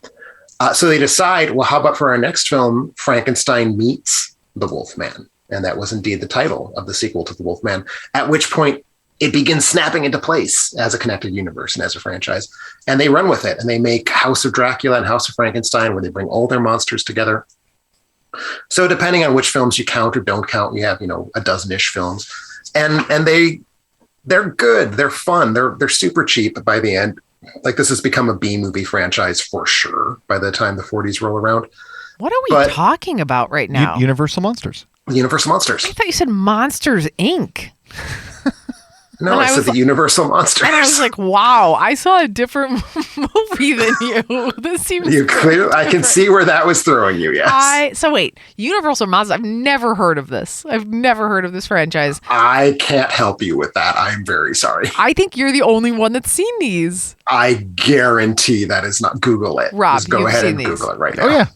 So they decide, well, how about for our next film, Frankenstein meets the Wolfman? And that was indeed the title of the sequel to The Wolfman, at which point it begins snapping into place as a connected universe and as a franchise. And they run with it, and they make House of Dracula and House of Frankenstein, where they bring all their monsters together. So depending on which films you count or don't count, you have, a dozen-ish films. And they're good. They're fun. They're super cheap by the end. Like, this has become a B-movie franchise for sure by the time the 40s roll around. What are we talking about right now? Universal Monsters. Universal Monsters. I thought you said Monsters, Inc. No, I said the Universal Monsters. And I was like, wow, I saw a different movie than you. This seems I can see where that was throwing you, yes. So wait, Universal Monsters, I've never heard of this. I've never heard of this franchise. I can't help you with that. I'm very sorry. I think you're the only one that's seen these. I guarantee that is not. Google it. Rob, just go ahead and Google it right now. Oh, yeah.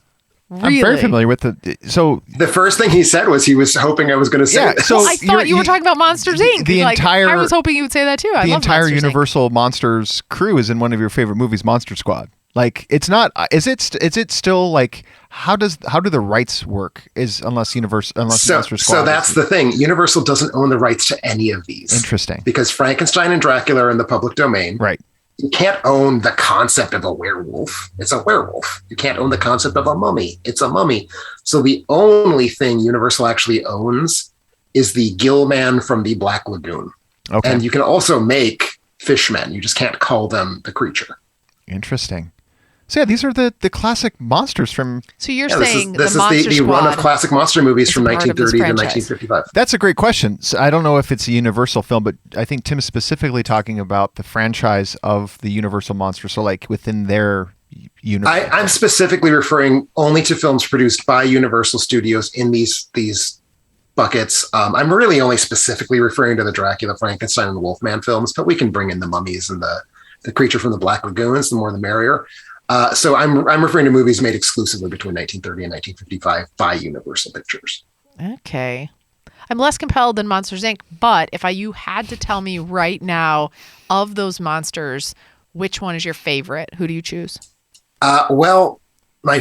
Really? I'm very familiar with so the first thing he said was he was hoping I was going to say this. So I thought you were talking about Monsters Inc. I was hoping you would say that too. The entire Universal Monsters crew is in one of your favorite movies, Monster Squad. Like, it's not. Is it still like? How do the rights work? Monster Squad? So that's the thing. Universal doesn't own the rights to any of these. Interesting. Because Frankenstein and Dracula are in the public domain. Right. You can't own the concept of a werewolf. It's a werewolf. You can't own the concept of a mummy. It's a mummy. So the only thing Universal actually owns is the gill man from the Black Lagoon. Okay. And you can also make fishmen. You just can't call them the creature. Interesting. So yeah, these are the classic monsters from... So you're saying this is the run of classic monster movies from 1930 to 1955. That's a great question. So I don't know if it's a Universal film, but I think Tim is specifically talking about the franchise of the Universal monsters. So like within their universe. I'm specifically referring only to films produced by Universal Studios in these buckets. I'm really only specifically referring to the Dracula, Frankenstein, and the Wolfman films, but we can bring in the mummies and the creature from the Black Lagoons. The more the merrier. So I'm referring to movies made exclusively between 1930 and 1955 by Universal Pictures. Okay. I'm less compelled than Monsters, Inc., but if you had to tell me right now of those monsters, which one is your favorite? Who do you choose? Well, my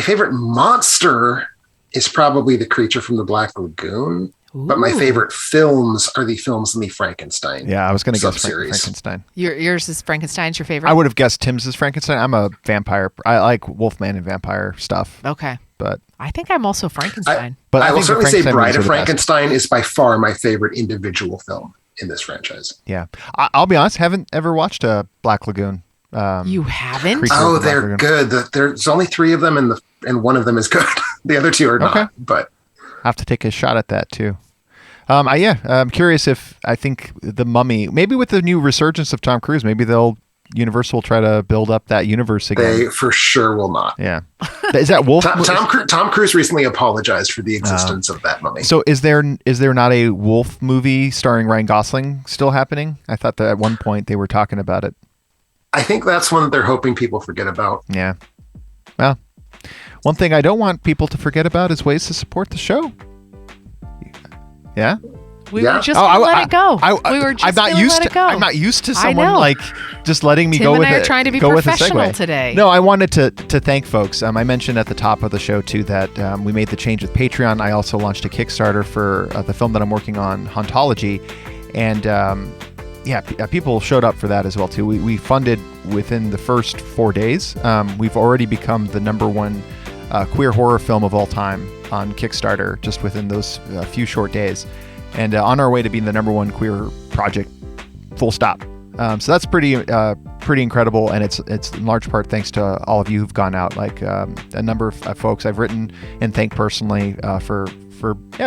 favorite monster is probably the creature from the Black Lagoon. Ooh. But my favorite films are the films in the Frankenstein. Yeah, I was going to guess Frankenstein. Yours is Frankenstein's your favorite? I would have guessed Tim's is Frankenstein. I'm a vampire. I like Wolfman and vampire stuff. Okay. But I think I'm also Frankenstein. I will certainly say Bride of Frankenstein is by far my favorite individual film in this franchise. Yeah. I'll be honest, haven't ever watched a Black Lagoon. You haven't? Oh, they're good. There's only 3 of them, and one of them is good. The other 2 are not. But I have to take a shot at that too. I'm curious if I think the Mummy, maybe with the new resurgence of Tom Cruise, maybe Universal will try to build up that universe again. They for sure will not. Yeah. Is that Wolf? Tom Cruise recently apologized for the existence of that Mummy. So is there not a Wolf movie starring Ryan Gosling still happening? I thought that at one point they were talking about it. I think that's one that they're hoping people forget about. Yeah. Well, one thing I don't want people to forget about is ways to support the show. Yeah? We were just going to let it go. We were just going to let it go. I'm not used to someone like just letting me go with it. Tim and I are trying to be professional today. No, I wanted to thank folks. I mentioned at the top of the show, too, that we made the change with Patreon. I also launched a Kickstarter for the film that I'm working on, Hauntology. And people showed up for that as well, too. We funded within the first 4 days. We've already become the #1 queer horror film of all time on Kickstarter just within those few short days. And on our way to being the #1 queer project, full stop. So that's pretty incredible, and it's in large part thanks to all of you who've gone out. Like a number of folks I've written and thanked personally for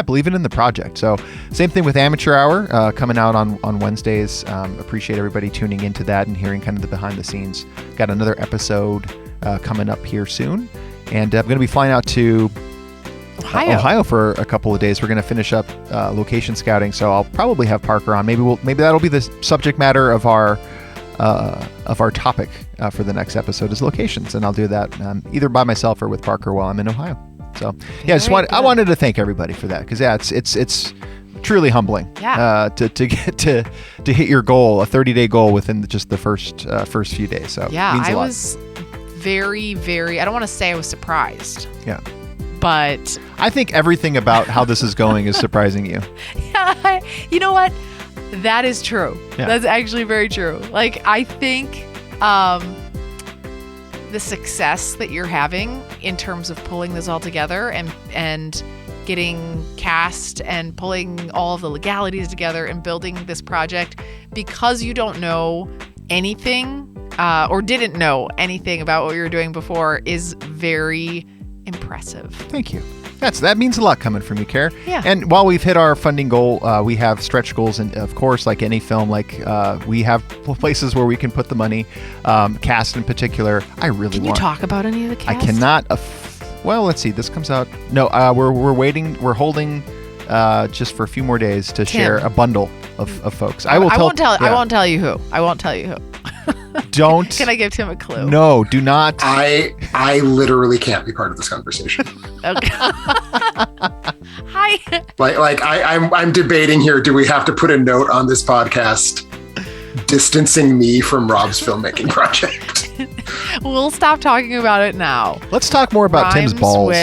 believing in the project. So same thing with Amateur Hour coming out on Wednesdays. Appreciate everybody tuning into that and hearing kind of the behind the scenes. Got another episode coming up here soon, and I'm going to be flying out to Ohio for a couple of days. We're going to finish up location scouting, so I'll probably have Parker on. Maybe that'll be the subject matter of our topic for the next episode is locations, and I'll do that either by myself or with Parker while I'm in Ohio. So yeah, I wanted to thank everybody for that because it's truly humbling to get to hit your goal, a 30-day goal within just the first few days. So yeah, it means a lot. Was very, very. I don't want to say I was surprised. Yeah. But I think everything about how this is going is surprising you. Yeah, you know what? That is true. Yeah. That's actually very true. Like, I think the success that you're having in terms of pulling this all together and getting cast and pulling all of the legalities together and building this project because you don't know anything or didn't know anything about what you were doing before is very impressive. Thank you. That means a lot coming from you, Kara. Yeah. And while we've hit our funding goal, we have stretch goals, and of course, like any film, we have places where we can put the money. Cast in particular, I really want. Can you talk about any of the cast? I cannot. Well, let's see. This comes out. No, we're waiting. We're holding just for a few more days to share a bundle of folks. I won't tell you who. Don't. Can I give Tim a clue? No, do not. I literally can't be part of this conversation. Okay. Hi. I'm debating here. Do we have to put a note on this podcast distancing me from Rob's filmmaking project? We'll stop talking about it now. Let's talk more about Tim's balls.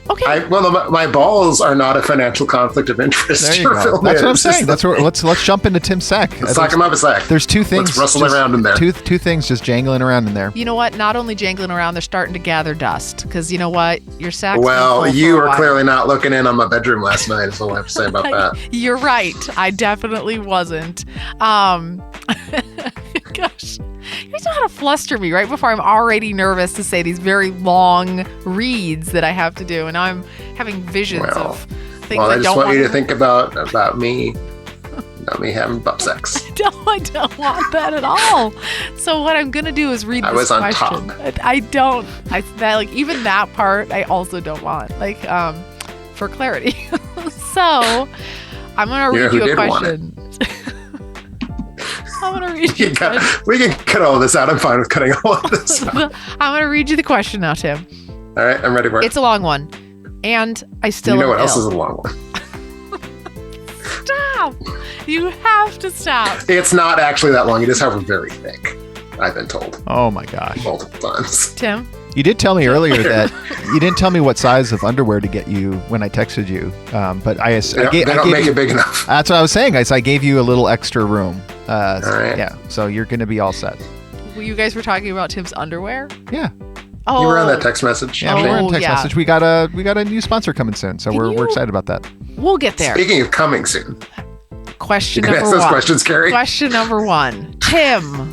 Okay. My balls are not a financial conflict of interest. There you go. That's what I'm saying. Let's jump into Tim's sack. Let's talk about his sack. There's two things. Let's rustle around in there. Two things just jangling around in there. You know what? Not only jangling around, they're starting to gather dust. Because you know what? Your sack's Well, you were clearly not looking in on my bedroom last night. Is all I have to say about that. You're right. I definitely wasn't. Gosh. You guys know how to fluster me right before I'm already nervous to say these very long reads that I have to do, and I'm having visions of things I just want you to think about me having butt sex. I don't want that at all. So what I'm gonna do is read this question. I was on top. Even that part I also don't want. For clarity. So I'm gonna read you a question. I'm going to read you. We can cut all this out. I'm fine with cutting all of this out. I'm going to read you the question now, Tim. All right, I'm ready for it. It's a long one. And I still You know what else is a long one? Stop. You have to stop. It's not actually that long. It is, however, very thick. I've been told. Oh, my gosh. Multiple times. Tim? You did tell me earlier that you didn't tell me what size of underwear to get you when I texted you. But I don't make it big enough. That's what I was saying. I gave you a little extra room. All right. Yeah. So you're going to be all set. Well, you guys were talking about Tim's underwear? Yeah. Oh. You were on that text message. Yeah, we were on text message. We got a new sponsor coming soon, so we're excited about that. We'll get there. Speaking of coming soon. Question number one. Those questions, Carrie. Question number one. Tim,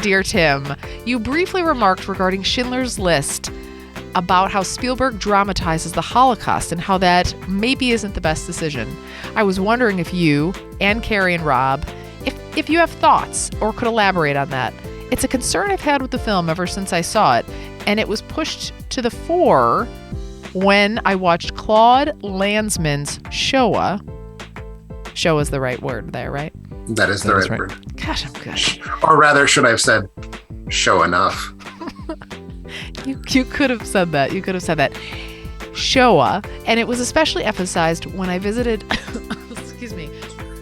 dear Tim, you briefly remarked regarding Schindler's List about how Spielberg dramatizes the Holocaust and how that maybe isn't the best decision. I was wondering if you and Carrie and Rob, if you have thoughts or could elaborate on that. It's a concern I've had with the film ever since I saw it, and it was pushed to the fore when I watched Claude Lanzmann's Shoah. Show is the right word there, right? That is the right word. Gosh, I'm good. Or rather, should I have said, show enough? You could have said that. Shoah, and it was especially emphasized when I visited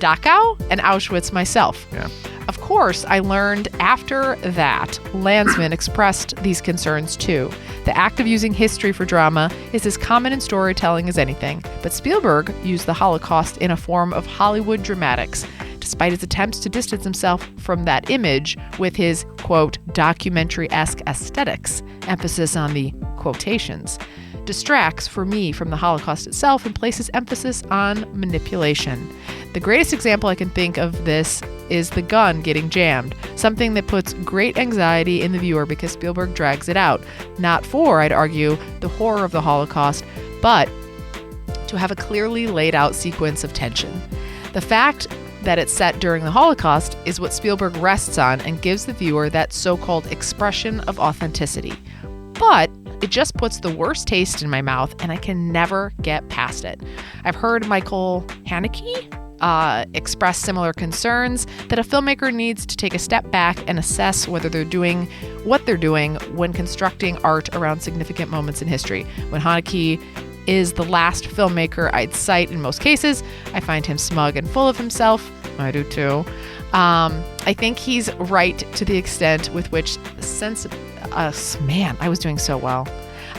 Dachau and Auschwitz myself. Yeah. Of course, I learned after that Landsman expressed these concerns too. The act of using history for drama is as common in storytelling as anything, but Spielberg used the Holocaust in a form of Hollywood dramatics, despite his attempts to distance himself from that image with his, quote, documentary-esque aesthetics, emphasis on the quotations, distracts for me from the Holocaust itself and places emphasis on manipulation. The greatest example I can think of this is the gun getting jammed, something that puts great anxiety in the viewer because Spielberg drags it out, not for, I'd argue, the horror of the Holocaust, but to have a clearly laid out sequence of tension. The fact that it's set during the Holocaust is what Spielberg rests on and gives the viewer that so-called expression of authenticity. But it just puts the worst taste in my mouth, and I can never get past it. I've heard Michael Haneke express similar concerns that a filmmaker needs to take a step back and assess whether they're doing what they're doing when constructing art around significant moments in history. When Haneke is the last filmmaker I'd cite in most cases, I find him smug and full of himself. I do too. I think he's right to the extent with which I was doing so well.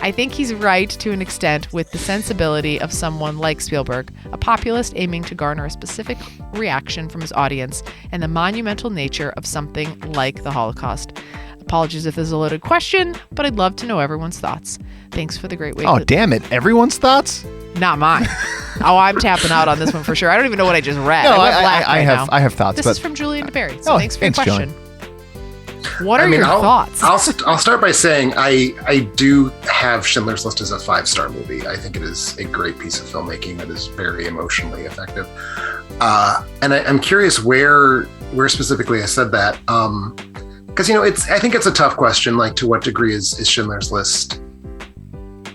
I think he's right to an extent with the sensibility of someone like Spielberg, a populist aiming to garner a specific reaction from his audience, and the monumental nature of something like the Holocaust. Apologies if this is a loaded question, but I'd love to know everyone's thoughts. Thanks for the great way. Oh, damn it. Everyone's thoughts? Not mine. Oh, I'm tapping out on this one for sure. I don't even know what I just read. No, I have thoughts. This is from Julian DeBerry, so thanks for your question. Julian. What are your thoughts? I'll start by saying I do have Schindler's List as a 5-star movie. I think it is a great piece of filmmaking that is very emotionally effective. And I'm curious where specifically I said that. Because, I think it's a tough question, like to what degree is Schindler's List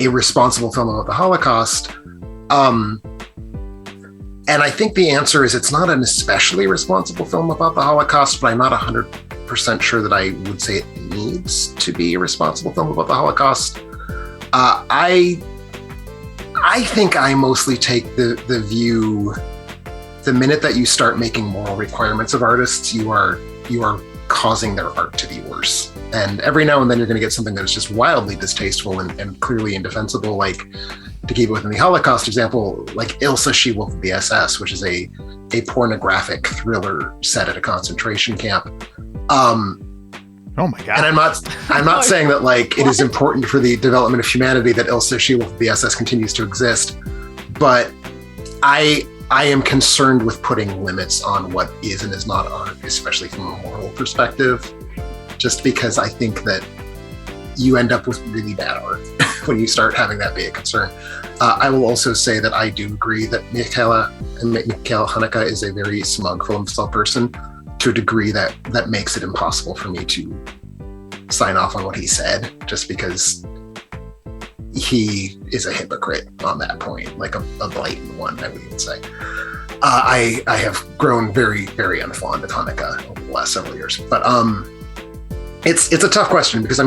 a responsible film about the Holocaust? And I think the answer is it's not an especially responsible film about the Holocaust, but I'm not 100% sure that I would say it needs to be a responsible film about the Holocaust. I think I mostly take the view, the minute that you start making moral requirements of artists, you are causing their art to be worse. And every now and then you're going to get something that is just wildly distasteful and clearly indefensible, like, to keep it within the Holocaust example, like Ilsa, She-Wolf of the SS, which is a pornographic thriller set at a concentration camp. Oh my God. And I'm not saying that like it is important for the development of humanity that Ilsa, She-Wolf of the SS continues to exist, but I am concerned with putting limits on what is and is not art, especially from a moral perspective, just because I think that you end up with really bad art when you start having that be a concern. I will also say that I do agree that Michael Haneke is a very smug film style person to a degree that makes it impossible for me to sign off on what he said, just because he is a hypocrite on that point, like a blatant one, I would even say. I have grown very, very unfond of Haneke over the last several years, but it's a tough question because does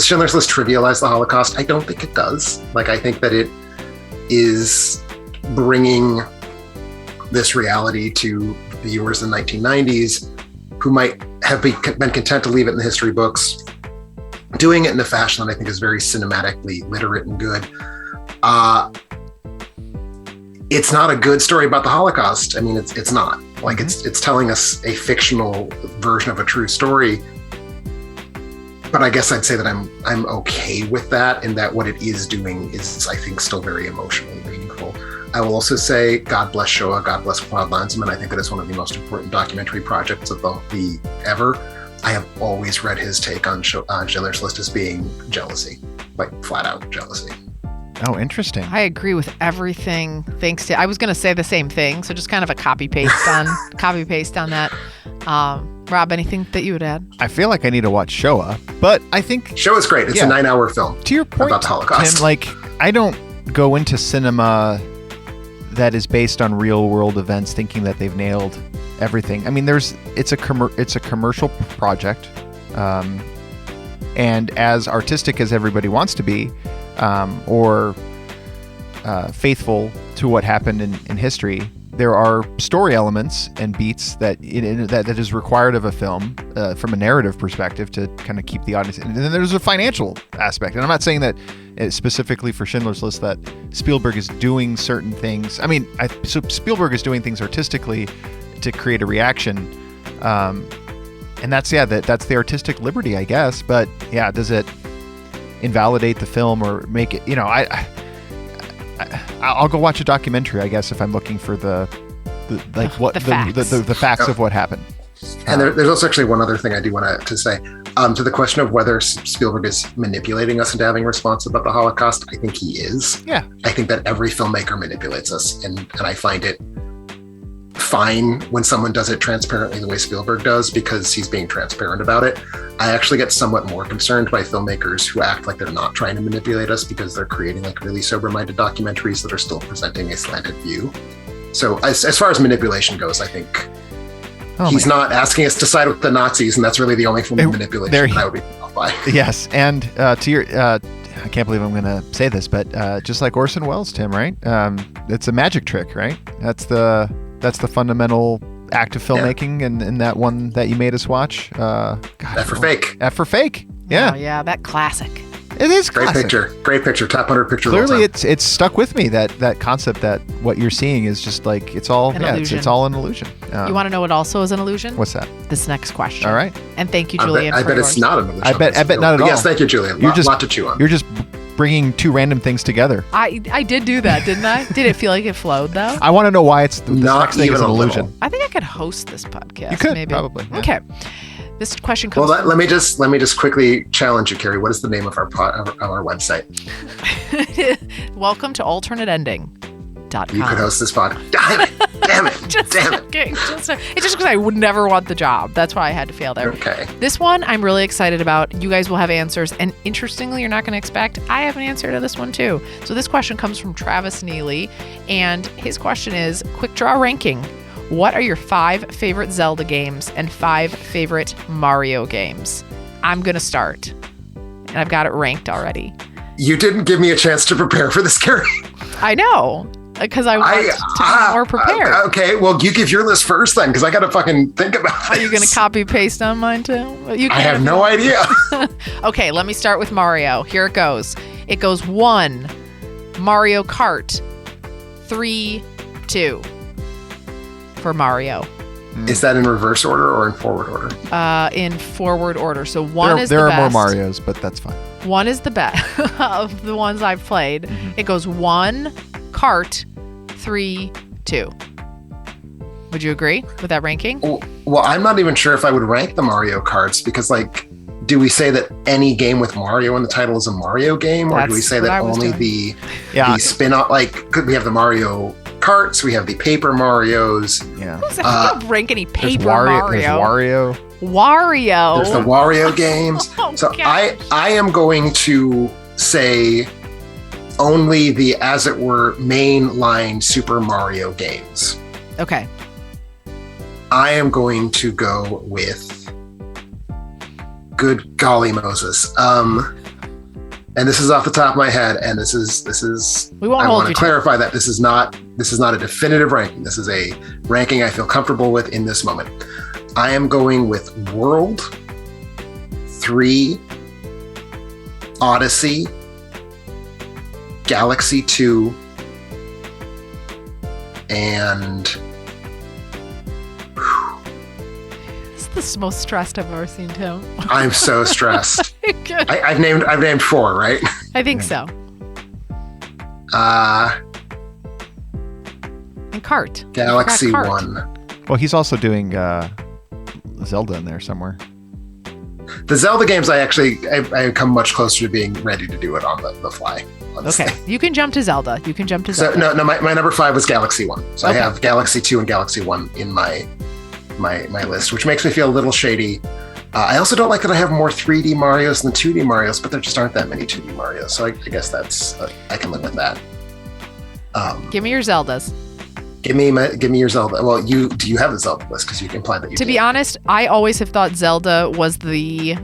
Schindler's List trivialize the Holocaust? I don't think it does. Like, I think that it is bringing this reality to viewers in the 1990s who might have been content to leave it in the history books, doing it in a fashion that I think is very cinematically literate and good. It's not a good story about the Holocaust. I mean, it's not. Like, it's telling us a fictional version of a true story. But I guess I'd say that I'm okay with that, in that what it is doing is, I think, still very emotionally meaningful. I will also say, God bless Shoah, God bless Claude Lanzmann. I think it is one of the most important documentary projects of the ever. I have always read his take on Schindler's List as being jealousy, like flat out jealousy. Oh, interesting. I agree with everything. Thanks to, I was going to say the same thing, so just kind of a copy paste on that. Rob, anything that you would add? I feel like I need to watch Shoah, but I think Shoah's great. It's a 9-hour film. To your point, about the Holocaust. Tim, like, I don't go into cinema that is based on real world events thinking that they've nailed everything. I mean, it's a commercial project, and as artistic as everybody wants to be, or faithful to what happened in history. There are story elements and beats that is required of a film from a narrative perspective to kind of keep the audience. And then there's a financial aspect. And I'm not saying that specifically for Schindler's List that Spielberg is doing certain things. I mean, so Spielberg is doing things artistically to create a reaction. And that's the artistic liberty, I guess. But yeah, does it invalidate the film or make it, I'll go watch a documentary, I guess, if I'm looking for the facts of what happened. And there's also actually one other thing I do want to say. To the question of whether Spielberg is manipulating us into having response about the Holocaust, I think he is. Yeah. I think that every filmmaker manipulates us, and I find it fine when someone does it transparently the way Spielberg does, because he's being transparent about it. I actually get somewhat more concerned by filmmakers who act like they're not trying to manipulate us because they're creating like really sober-minded documentaries that are still presenting a slanted view. So as far as manipulation goes, I think he's not asking us to side with the Nazis, and that's really the only form of manipulation that I would be involved by. Yes, and to your, I can't believe I'm going to say this, but just like Orson Welles, Tim, right? It's a magic trick, right? That's the fundamental act of filmmaking, and that one that you made us watch. F for Fake. F for Fake. Yeah. Oh, yeah, that classic. It is classic. Great picture. Top 100 picture. Clearly, it's stuck with me that concept that what you're seeing is just like it's all it's all an illusion. You want to know what also is an illusion? What's that? This next question. All right. And thank you, Julian. I bet it's not an illusion. I bet not at all. Yes, thank you, Julian. Lot to chew on. You're just bringing two random things together. I did do that, didn't I? Did it feel like it flowed though? I want to know why it's the next thing is an illusion. I think I could host this podcast. You could maybe. Probably. Yeah. Okay. This question comes. Well, let me just quickly challenge you, Carrie. What is the name of our website? Welcome to alternateending.com. You could host this podcast. Damn it! It's just because I would never want the job. That's why I had to fail there. Okay. This one I'm really excited about. You guys will have answers, and interestingly, you're not going to expect I have an answer to this one too. So this question comes from Travis Neely, and his question is: quick draw ranking. What are your 5 favorite Zelda games and 5 favorite Mario games? I'm going to start. And I've got it ranked already. You didn't give me a chance to prepare for this, Carrie. I know. Because I want to be more prepared. Okay, well, you give your list first then, because I got to fucking think about this. Are you going to copy paste on mine too? I have no idea. Okay, let me start with Mario. Here it goes. It goes 1, Mario Kart, 3, 2. For Mario. Is that in reverse order or in forward order? In forward order. So one is the best. There are more Marios, but that's fine. One is the best of the ones I've played. Mm-hmm. It goes 1, Kart, 3, 2. Would you agree with that ranking? Well, I'm not even sure if I would rank the Mario Karts because, like, do we say that any game with Mario in the title is a Mario game, or do we say that only the spin-off? Like, could we have the Mario Karts? We have the Paper Marios. Yeah. I don't rank any Paper Mario. There's Wario. There's the Wario games. So gosh. I am going to say only the, as it were, mainline Super Mario games. Okay. I am going to go with good golly Moses. And this is off the top of my head, and this is we won't I hold want you to clarify that this is not a definitive ranking. This is a ranking I feel comfortable with in this moment. I am going with World, 3, Odyssey, Galaxy 2, and this is the most stressed I've ever seen Tim. I'm so stressed. I've named 4, right? I think so. And Kart. Galaxy 1. Well, he's also doing Zelda in there somewhere. The Zelda games, I come much closer to being ready to do it on the fly. Honestly. Okay, you can jump to Zelda. So, no, my number 5 was Galaxy 1. So okay. I have Galaxy 2 and Galaxy 1 in my list, which makes me feel a little shady. I also don't like that I have more 3D Marios than 2D Marios, but there just aren't that many 2D Marios. So I guess that's I can live with that. Give me your Zeldas. Give me your Zelda. Well, do you have the Zelda list? Because you implied that you To be honest, I always have thought Zelda was the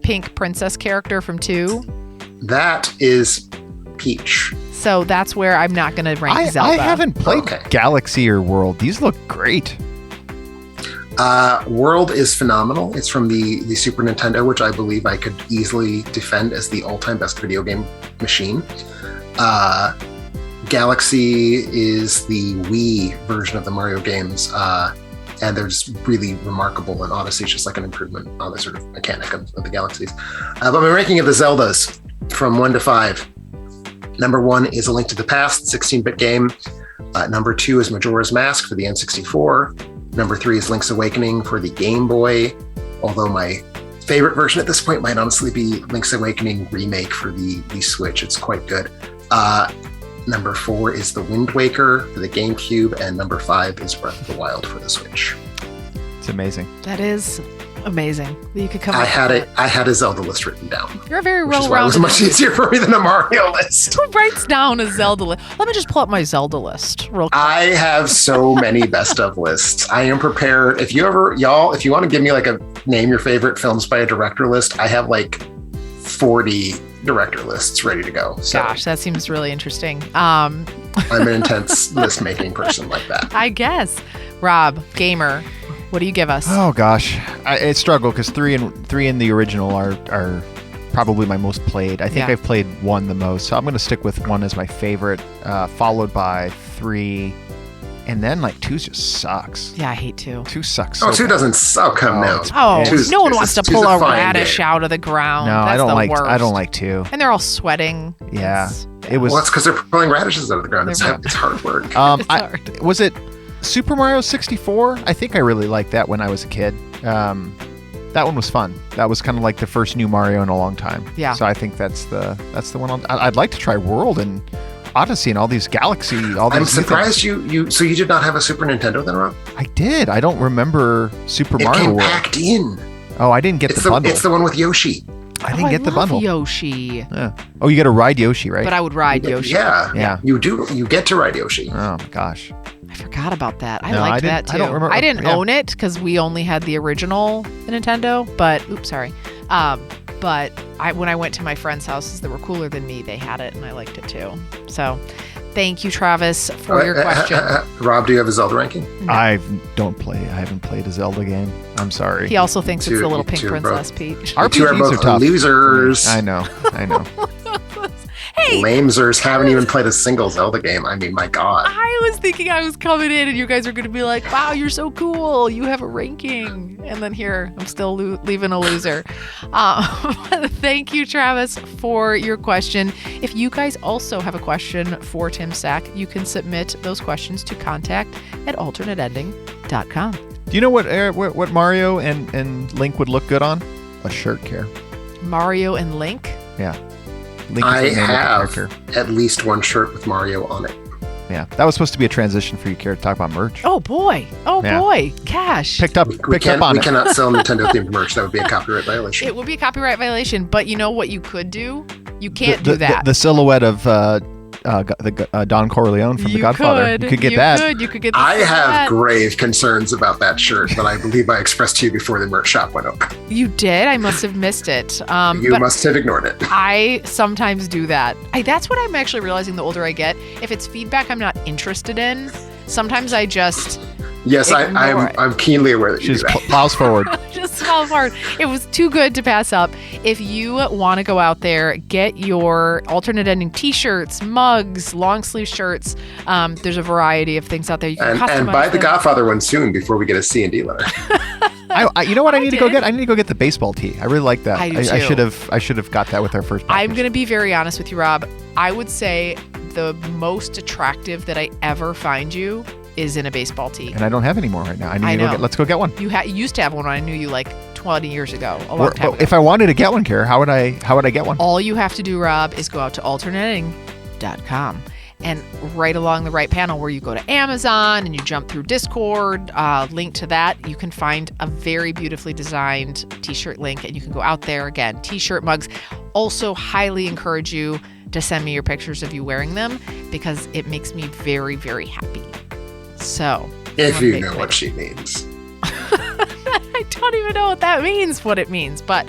pink princess character from 2. That is Peach. So that's where I'm not going to rank Zelda. I haven't played Galaxy or World. These look great. World is phenomenal. It's from the Super Nintendo, which I believe I could easily defend as the all-time best video game machine. Galaxy is the Wii version of the Mario games, and they're just really remarkable, and Odyssey is just like an improvement on the sort of mechanic of the Galaxies. But my ranking of the Zeldas from 1 to 5. Number 1 is A Link to the Past, 16-bit game. Number 2 is Majora's Mask for the N64. Number 3 is Link's Awakening for the Game Boy, although my favorite version at this point might honestly be Link's Awakening Remake for the Switch. It's quite good. Number 4 is The Wind Waker for the GameCube, and number 5 is Breath of the Wild for the Switch. It's amazing. That is amazing. You could come. I had a Zelda list written down. You're a very well-rounded. It was much easier for me than a Mario list. Who writes down a Zelda list? Let me just pull up my Zelda list real quick. I have so many best of lists. I am prepared. If you want to give me like a name your favorite films by a director list, I have like 40 director lists ready to go. So gosh, that seems really interesting. I'm an intense list making person like that. I guess. Rob, gamer, what do you give us? Oh gosh, I struggle because three in the original are probably my most played. I think I've played 1 the most, so I'm going to stick with 1 as my favorite, followed by 3, and then like 2 just sucks. Yeah, I hate 2. 2 sucks. 2 doesn't suck. No. No one wants to pull a radish out of the ground. No, That's the worst. I don't like 2. And they're all sweating. Yeah, it was. Well, it's because they're pulling radishes out of the ground. It's hard work. It's hard. Was it Super Mario 64? I think I really liked that when I was a kid. That one was fun. That was kind of like the first new Mario in a long time. Yeah. So I think that's the one. I'd like to try World and Odyssey and all these Galaxy. I'm surprised you. So you did not have a Super Nintendo then, Rob? I did. I don't remember Super Mario World. It came packed in. Oh, I didn't get the bundle. It's the one with Yoshi. I didn't get the bundle. Yoshi. Yeah. Oh, you got to ride Yoshi, right? But I would ride Yoshi. Yeah. You do. You get to ride Yoshi. Oh my gosh. I forgot about that. I liked that too. I don't remember. I didn't own it because we only had the original Nintendo. But But when I went to my friends' houses that were cooler than me, they had it, and I liked it too. So, thank you, Travis, for your question. Rob, do you have a Zelda ranking? No. I haven't played a Zelda game. I'm sorry. He also thinks it's the Little Pink Princess Peach. RPGs are tough. Losers. I know. Hey, Lamesers haven't even played a single Zelda game. I mean, my God. I was thinking I was coming in and you guys are going to be like, wow, you're so cool. You have a ranking. And then here, I'm still leaving a loser. Thank you, Travis, for your question. If you guys also have a question for Tim Sack, you can submit those questions to contact@alternateending.com. Do you know what Mario and Link would look good on? A shirt, Care. Mario and Link? Yeah. I have at least one shirt with Mario on it. Yeah, that was supposed to be a transition for you, Care, to talk about merch. Oh boy, cash. Picked up on it. We cannot sell Nintendo-themed merch. That would be a copyright violation. It would be a copyright violation, but you know what you could do? You can't do that. The silhouette of Don Corleone from The Godfather. You could get that. You could get. I have grave concerns about that shirt that I believe I expressed to you before the merch shop went open. You did? I must have missed it. You must have ignored it. I sometimes do that. That's what I'm actually realizing the older I get. If it's feedback I'm not interested in, sometimes I just. Yes, I'm keenly aware that you do that. Plows forward. Just plows forward. It was too good to pass up. If you want to go out there, get your alternate ending t-shirts, mugs, long sleeve shirts. There's a variety of things out there. You can customize and buy the them. Godfather one soon before we get a C&D letter. You know what I need to go get? I need to go get the baseball tee. I really like that. I do too. I should have got that with our first package. I'm going to be very honest with you, Rob. I would say the most attractive that I ever find you is in a baseball tee. And I don't have any more right now. Let's go get one. You used to have one when I knew you like 20 years ago, a long time ago. If I wanted to get one, Care, how would I get one? All you have to do, Rob, is go out to alternating.com. And right along the right panel where you go to Amazon and you jump through Discord, link to that, you can find a very beautifully designed t-shirt link, and you can go out there again, t-shirt, mugs. Also highly encourage you to send me your pictures of you wearing them because it makes me very, very happy. So, if you know what she means. I don't even know what it means, but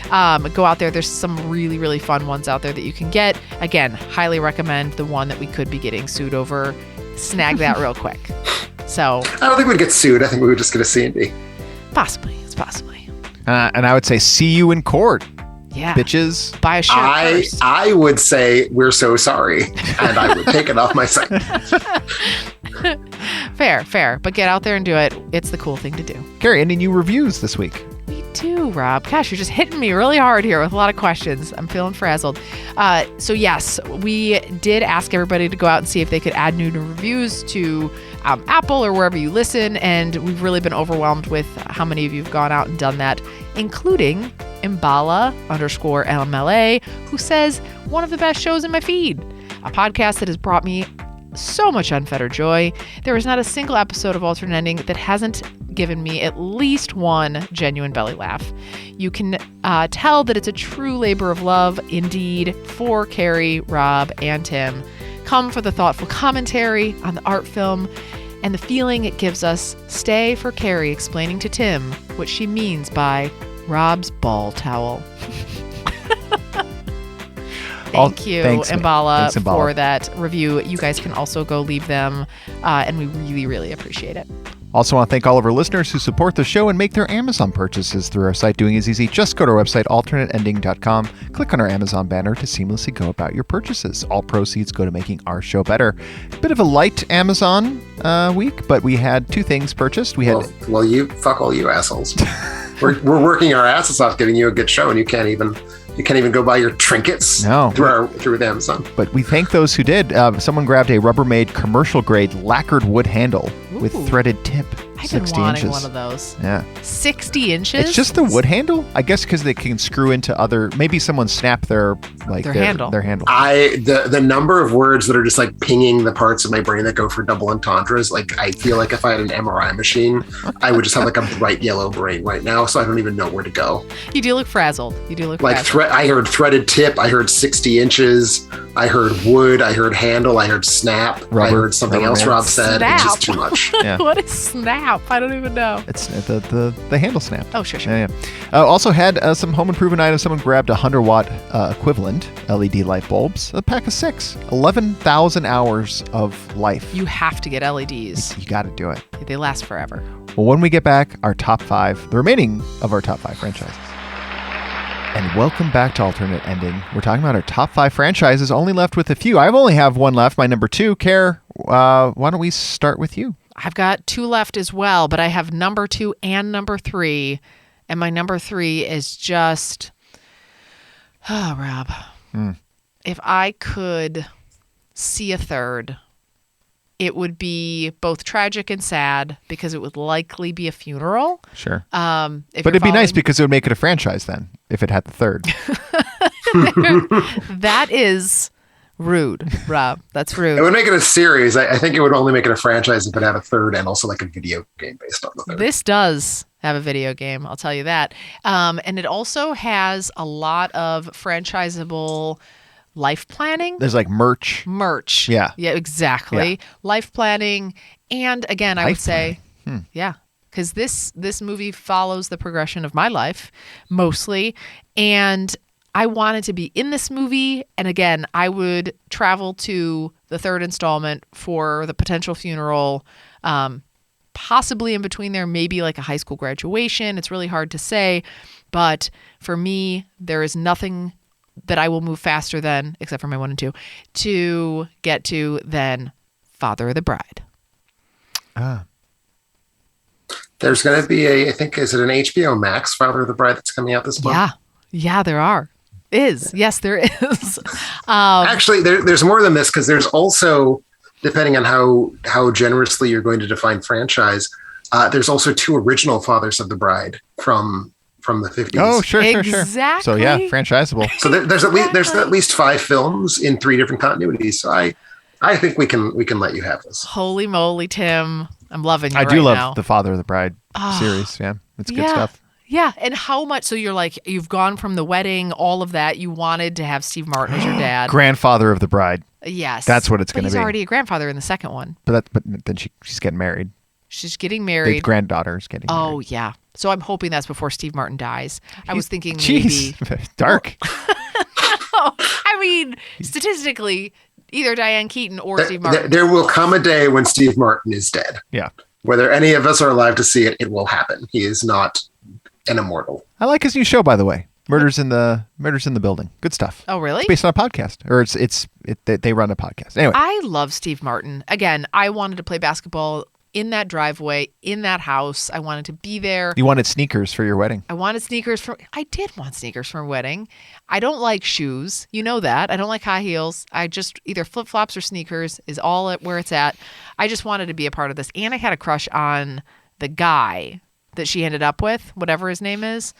Go out there. There's some really, really fun ones out there that you can get. Again, highly recommend the one that we could be getting sued over. Snag that real quick. So I don't think we'd get sued. I think we would just get a C&D. Possibly. It's possibly. And I would say, see you in court. Yeah. Bitches. Buy a shirt first. I would say, we're so sorry. And I would take it off my site. Fair. But get out there and do it. It's the cool thing to do. Carrie, any new reviews this week? Me too, Rob. Gosh, you're just hitting me really hard here with a lot of questions. I'm feeling frazzled. So yes, we did ask everybody to go out and see if they could add new reviews to Apple or wherever you listen. And we've really been overwhelmed with how many of you have gone out and done that, including Imbala_LMLA, who says, one of the best shows in my feed, a podcast that has brought me so much unfettered joy. There is not a single episode of Alternate Ending that hasn't given me at least one genuine belly laugh. You can tell that it's a true labor of love, indeed, for Carrie, Rob, and Tim. Come for the thoughtful commentary on the art film and the feeling it gives us. Stay for Carrie explaining to Tim what she means by Rob's ball towel. Thank you, Imbala, for that review. You guys can also go leave them, and we really, really appreciate it. Also want to thank all of our listeners who support the show and make their Amazon purchases through our site. Doing is easy. Just go to our website, alternateending.com. Click on our Amazon banner to seamlessly go about your purchases. All proceeds go to making our show better. Bit of a light Amazon week, but we had two things purchased. We had you fuck all you assholes. We're working our asses off getting you a good show, and you can't even go buy your trinkets through Amazon. But we thank those who did. Someone grabbed a Rubbermaid commercial-grade lacquered wood handle with threaded tip, I've 60 been wanting inches. one of those. Yeah. 60 inches? It's just the wood handle? I guess because they can screw into other... Maybe someone snapped their handle. Their handle. The number of words that are just like pinging the parts of my brain that go for double entendres, like I feel like if I had an MRI machine, I would just have like a bright yellow brain right now, so I don't even know where to go. You do look frazzled. I heard threaded tip, I heard 60 inches, I heard wood, I heard handle, I heard snap, I heard something else Rob said. Snap. It's just too much. Yeah. What is snap? I don't even know. It's the handle snap. Oh, sure. Yeah. Also had some home improvement items. Someone grabbed 100-watt equivalent LED light bulbs. A pack of 6. 11,000 hours of life. You have to get LEDs. You got to do it. They last forever. Well, when we get back, our top 5, the remaining of our top 5 franchises. And welcome back to Alternate Ending. We're talking about our top 5 franchises, only left with a few. I only have one left, my number 2. Care, why don't we start with you? I've got 2 left as well, but I have number 2 and number 3. And my number 3 is just... Oh, Rob. If I could see a third, it would be both tragic and sad because it would likely be a funeral. Sure. But it'd be nice because it would make it a franchise then, if it had the third. That is rude, Rob. That's rude. It would make it a series. I think it would only make it a franchise if it had a third and also like a video game based on the third. This does have a video game, I'll tell you that. And it also has a lot of franchisable life planning. There's like merch. Yeah, exactly. Yeah. Life planning. And again, I would say, yeah, because this movie follows the progression of my life mostly. And I wanted to be in this movie. And again, I would travel to the third installment for the potential funeral, possibly in between there, maybe like a high school graduation. It's really hard to say. But for me, there is nothing that I will move faster than, except for my 1 and 2, to get to than Father of the Bride. There's going to be I think, is it an HBO Max Father of the Bride that's coming out this month? Yeah, there are. Yes, there is. Actually, there's more than this because there's also, depending on how generously you're going to define franchise, there's also 2 original Fathers of the Bride from the 50s. Oh, sure. Exactly. So yeah, franchisable. So there's at least 5 films in 3 different continuities. So I think we can let you have this. Holy moly, Tim! I'm loving you. I do love now. the Father of the Bride series. Yeah, it's good stuff. Yeah, and how much? So you've gone from the wedding, all of that. You wanted to have Steve Martin as your dad, grandfather of the bride. Yes, that's what it's going to be. He's already a grandfather in the second one. But then she's getting married. She's getting married. The granddaughter's getting married. Oh, yeah. So I'm hoping that's before Steve Martin dies. I was thinking maybe No, dark. I mean, statistically, either Diane Keaton or Steve Martin. There will come a day when Steve Martin is dead. Yeah. Whether any of us are alive to see it, it will happen. He is not an immortal. I like his new show, by the way. Murders in the Building. Good stuff. Oh, really? It's based on a podcast, or they run a podcast. Anyway, I love Steve Martin. Again, I wanted to play basketball in that driveway, in that house. I wanted to be there. You wanted sneakers for your wedding. I did want sneakers for a wedding. I don't like shoes. You know that. I don't like high heels. I just either flip-flops or sneakers is all where it's at. I just wanted to be a part of this. And I had a crush on the guy that she ended up with, whatever his name is.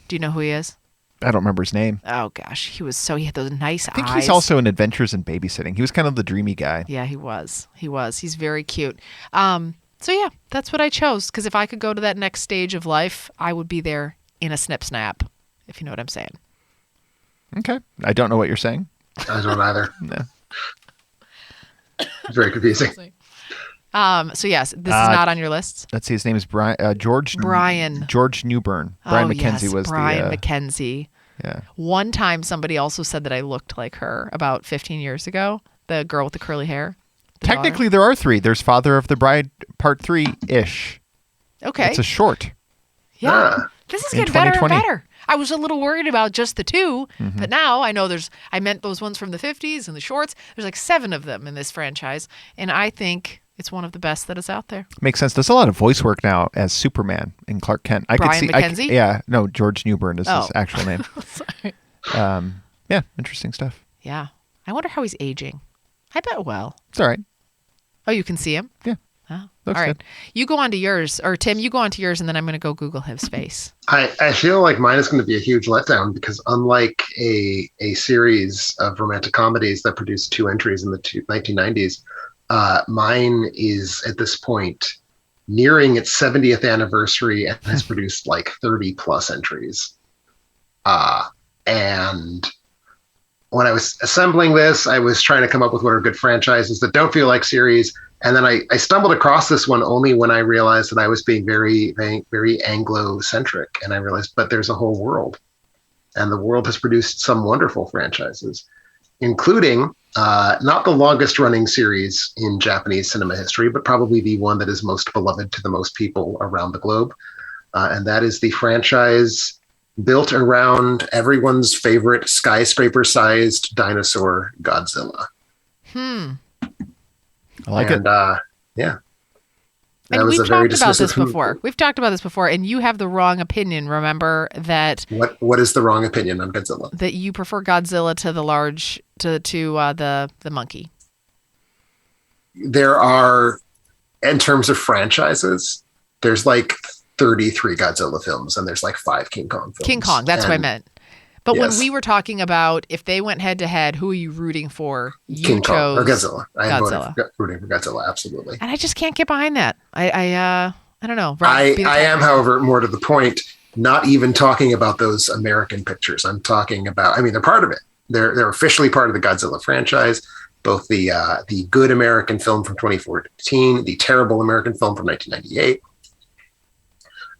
Do you know who he is? I don't remember his name. Oh, gosh. He had those nice eyes. I think he's also in Adventures in Babysitting. He was kind of the dreamy guy. Yeah, he was. He's very cute. So, yeah, that's what I chose. Because if I could go to that next stage of life, I would be there in a snip snap, if you know what I'm saying. Okay. I don't know what you're saying. I don't either. No. It's very confusing. So, yes, this is not on your list. Let's see. His name is George Newbern. Brian McKenzie was Brian McKenzie. Yeah. One time somebody also said that I looked like her about 15 years ago. The girl with the curly hair. Technically, there are 3. There's Father of the Bride Part 3-ish. Okay. It's a short. Yeah. This is getting better and better. I was a little worried about just the 2, but now I know I meant those ones from the 50s and the shorts. There's like 7 of them in this franchise, and I think it's one of the best that is out there. Makes sense. There's a lot of voice work now as Superman and Clark Kent. Brian McKenzie? George Newbern is his actual name. Sorry. Yeah, interesting stuff. Yeah. I wonder how he's aging. I bet well. It's all right. Oh, you can see him? Yeah. Oh, looks all right. good. You go on to yours, or Tim, you go on to yours, and then I'm going to go Google his face. I feel like mine is going to be a huge letdown because unlike a series of romantic comedies that produced 2 entries in the 1990s, mine is at this point nearing its 70th anniversary and has produced like 30 plus entries. And when I was assembling this, I was trying to come up with what are good franchises that don't feel like series. And then I stumbled across this one only when I realized that I was being very, very, very Anglo-centric. And I realized, but there's a whole world. And the world has produced some wonderful franchises, including not the longest running series in Japanese cinema history, but probably the one that is most beloved to the most people around the globe. And that is the franchise built around everyone's favorite skyscraper-sized dinosaur, Godzilla. I like it. Yeah. And we've talked about this before. We've talked about this before, and you have the wrong opinion. Remember that. What is the wrong opinion on Godzilla? That you prefer Godzilla to the large to the monkey. There are, in terms of franchises, there's like 33 Godzilla films, and there's like 5 King Kong films. King Kong, that's what I meant. But yes. When we were talking about if they went head to head, who are you rooting for? You King chose Kong or Godzilla. I am rooting for Godzilla, absolutely. And I just can't get behind that. I don't know. I am, however, more to the point, not even talking about those American pictures. I'm talking about, they're part of it. They're officially part of the Godzilla franchise. Both the good American film from 2014, the terrible American film from 1998.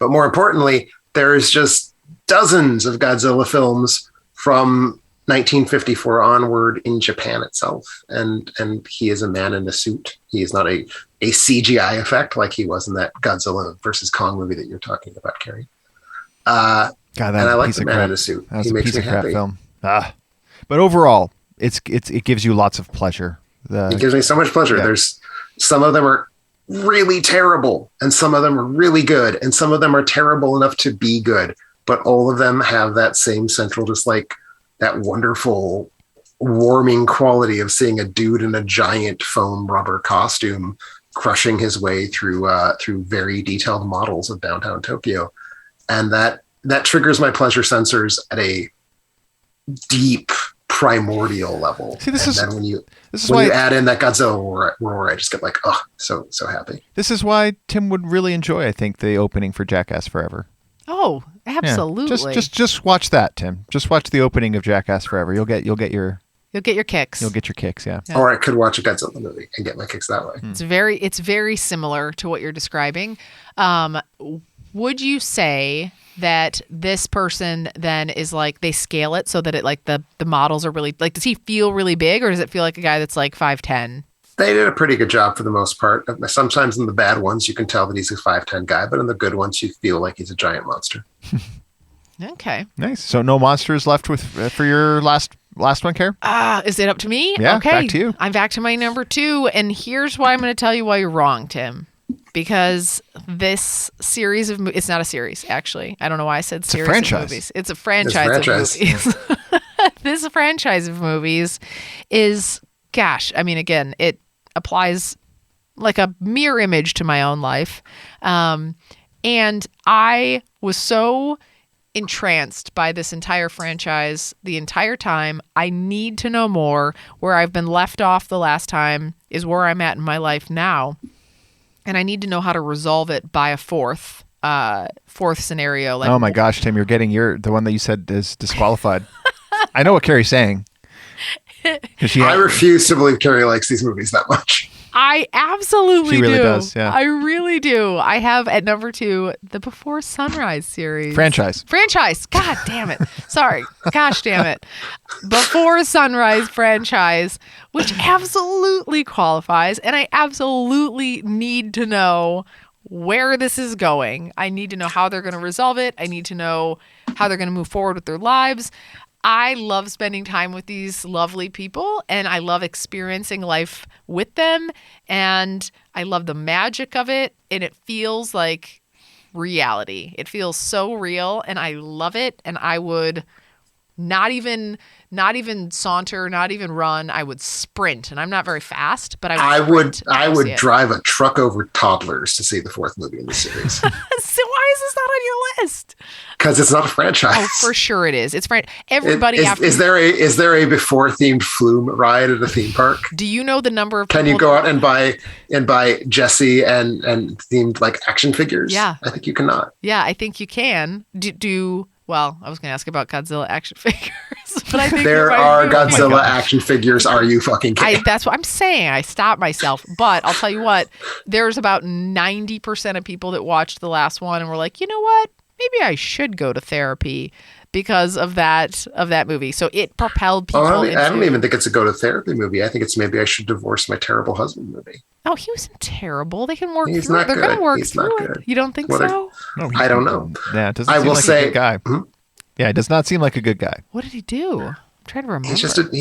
But more importantly, there's just dozens of Godzilla films from 1954 onward in Japan itself. And he is a man in a suit. He is not a CGI effect like he was in that Godzilla versus Kong movie that you're talking about, Carrie. God, and I like the man in a suit. That was a piece of crap film. But overall, it gives you lots of pleasure. It gives me so much pleasure. Yeah. There's some of them are really terrible, and some of them are really good, and some of them are terrible enough to be good. But all of them have that same central, just like that wonderful, warming quality of seeing a dude in a giant foam rubber costume crushing his way through very detailed models of downtown Tokyo, and that triggers my pleasure sensors at a deep primordial level. See, then when you add in that Godzilla roar, I just get like, oh, so happy. This is why Tim would really enjoy, I think, the opening for Jackass Forever. Oh, absolutely. Yeah, just watch that, Tim. Just watch the opening of Jackass Forever. You'll get your kicks. You'll get your kicks, yeah. Or I could watch a Godzilla movie and get my kicks that way. It's very similar to what you're describing. would you say that this person then is like, they scale it so that it like the models are really like, does he feel really big or does it feel like a guy that's like 5'10"? They did a pretty good job for the most part. Sometimes in the bad ones, you can tell that he's a 5'10" guy, but in the good ones, you feel like he's a giant monster. Okay. Nice. So no monsters left with for your last one, Care? Is it up to me? Yeah, okay. back to you. I'm back to my number 2, and here's why I'm going to tell you why you're wrong, Tim. Because this series of it's not a series, actually. I don't know why I said series of movies. It's a franchise of movies. This franchise of movies is, gosh, I mean, again, it applies like a mirror image to my own life. And I was so entranced by this entire franchise the entire time. I need to know more. Where I've been left off the last time is where I'm at in my life now. And I need to know how to resolve it by a fourth scenario. Like, oh my gosh, Tim, you're getting the one that you said is disqualified. I know what Carrie's saying. I refuse to believe Carrie likes these movies that much. I absolutely she really do. Does, yeah. I really do. I have at number 2 the Before Sunrise series. Franchise. God damn it. Sorry. Gosh damn it. Before Sunrise franchise, which absolutely qualifies, and I absolutely need to know where this is going. I need to know how they're going to resolve it. I need to know how they're going to move forward with their lives. I love spending time with these lovely people, and I love experiencing life with them, and I love the magic of it, and it feels like reality. It feels so real, and I love it, and I would not even saunter, not even run. I would sprint, and I'm not very fast, but I would drive a truck over toddlers to see the 4th movie in the series. So why is this not on your list? Because it's not a franchise. Oh, for sure it is. It's everybody. Is there a before themed flume ride at a theme park? Do you know the number of? Can you go out and buy Jesse and themed like action figures? Yeah, I think you cannot. Yeah, I think you can. Well, I was going to ask about Godzilla action figures, but I think there are Godzilla action figures. Are you fucking kidding? That's what I'm saying. I stopped myself, but I'll tell you what. There's about 90% of people that watched the last one and were like, you know what? Maybe I should go to therapy because of that movie. So it propelled people. I don't even think it's a go to therapy movie. I think it's maybe I should divorce my terrible husband movie. Oh, he wasn't terrible. They can work He's through not it. They're good. going to work He's through not it. good. You don't think so? No, I don't know. Yeah, it doesn't I seem will like say, a good guy. Yeah, it does not seem like a good guy. What did he do? I'm trying to remember. He's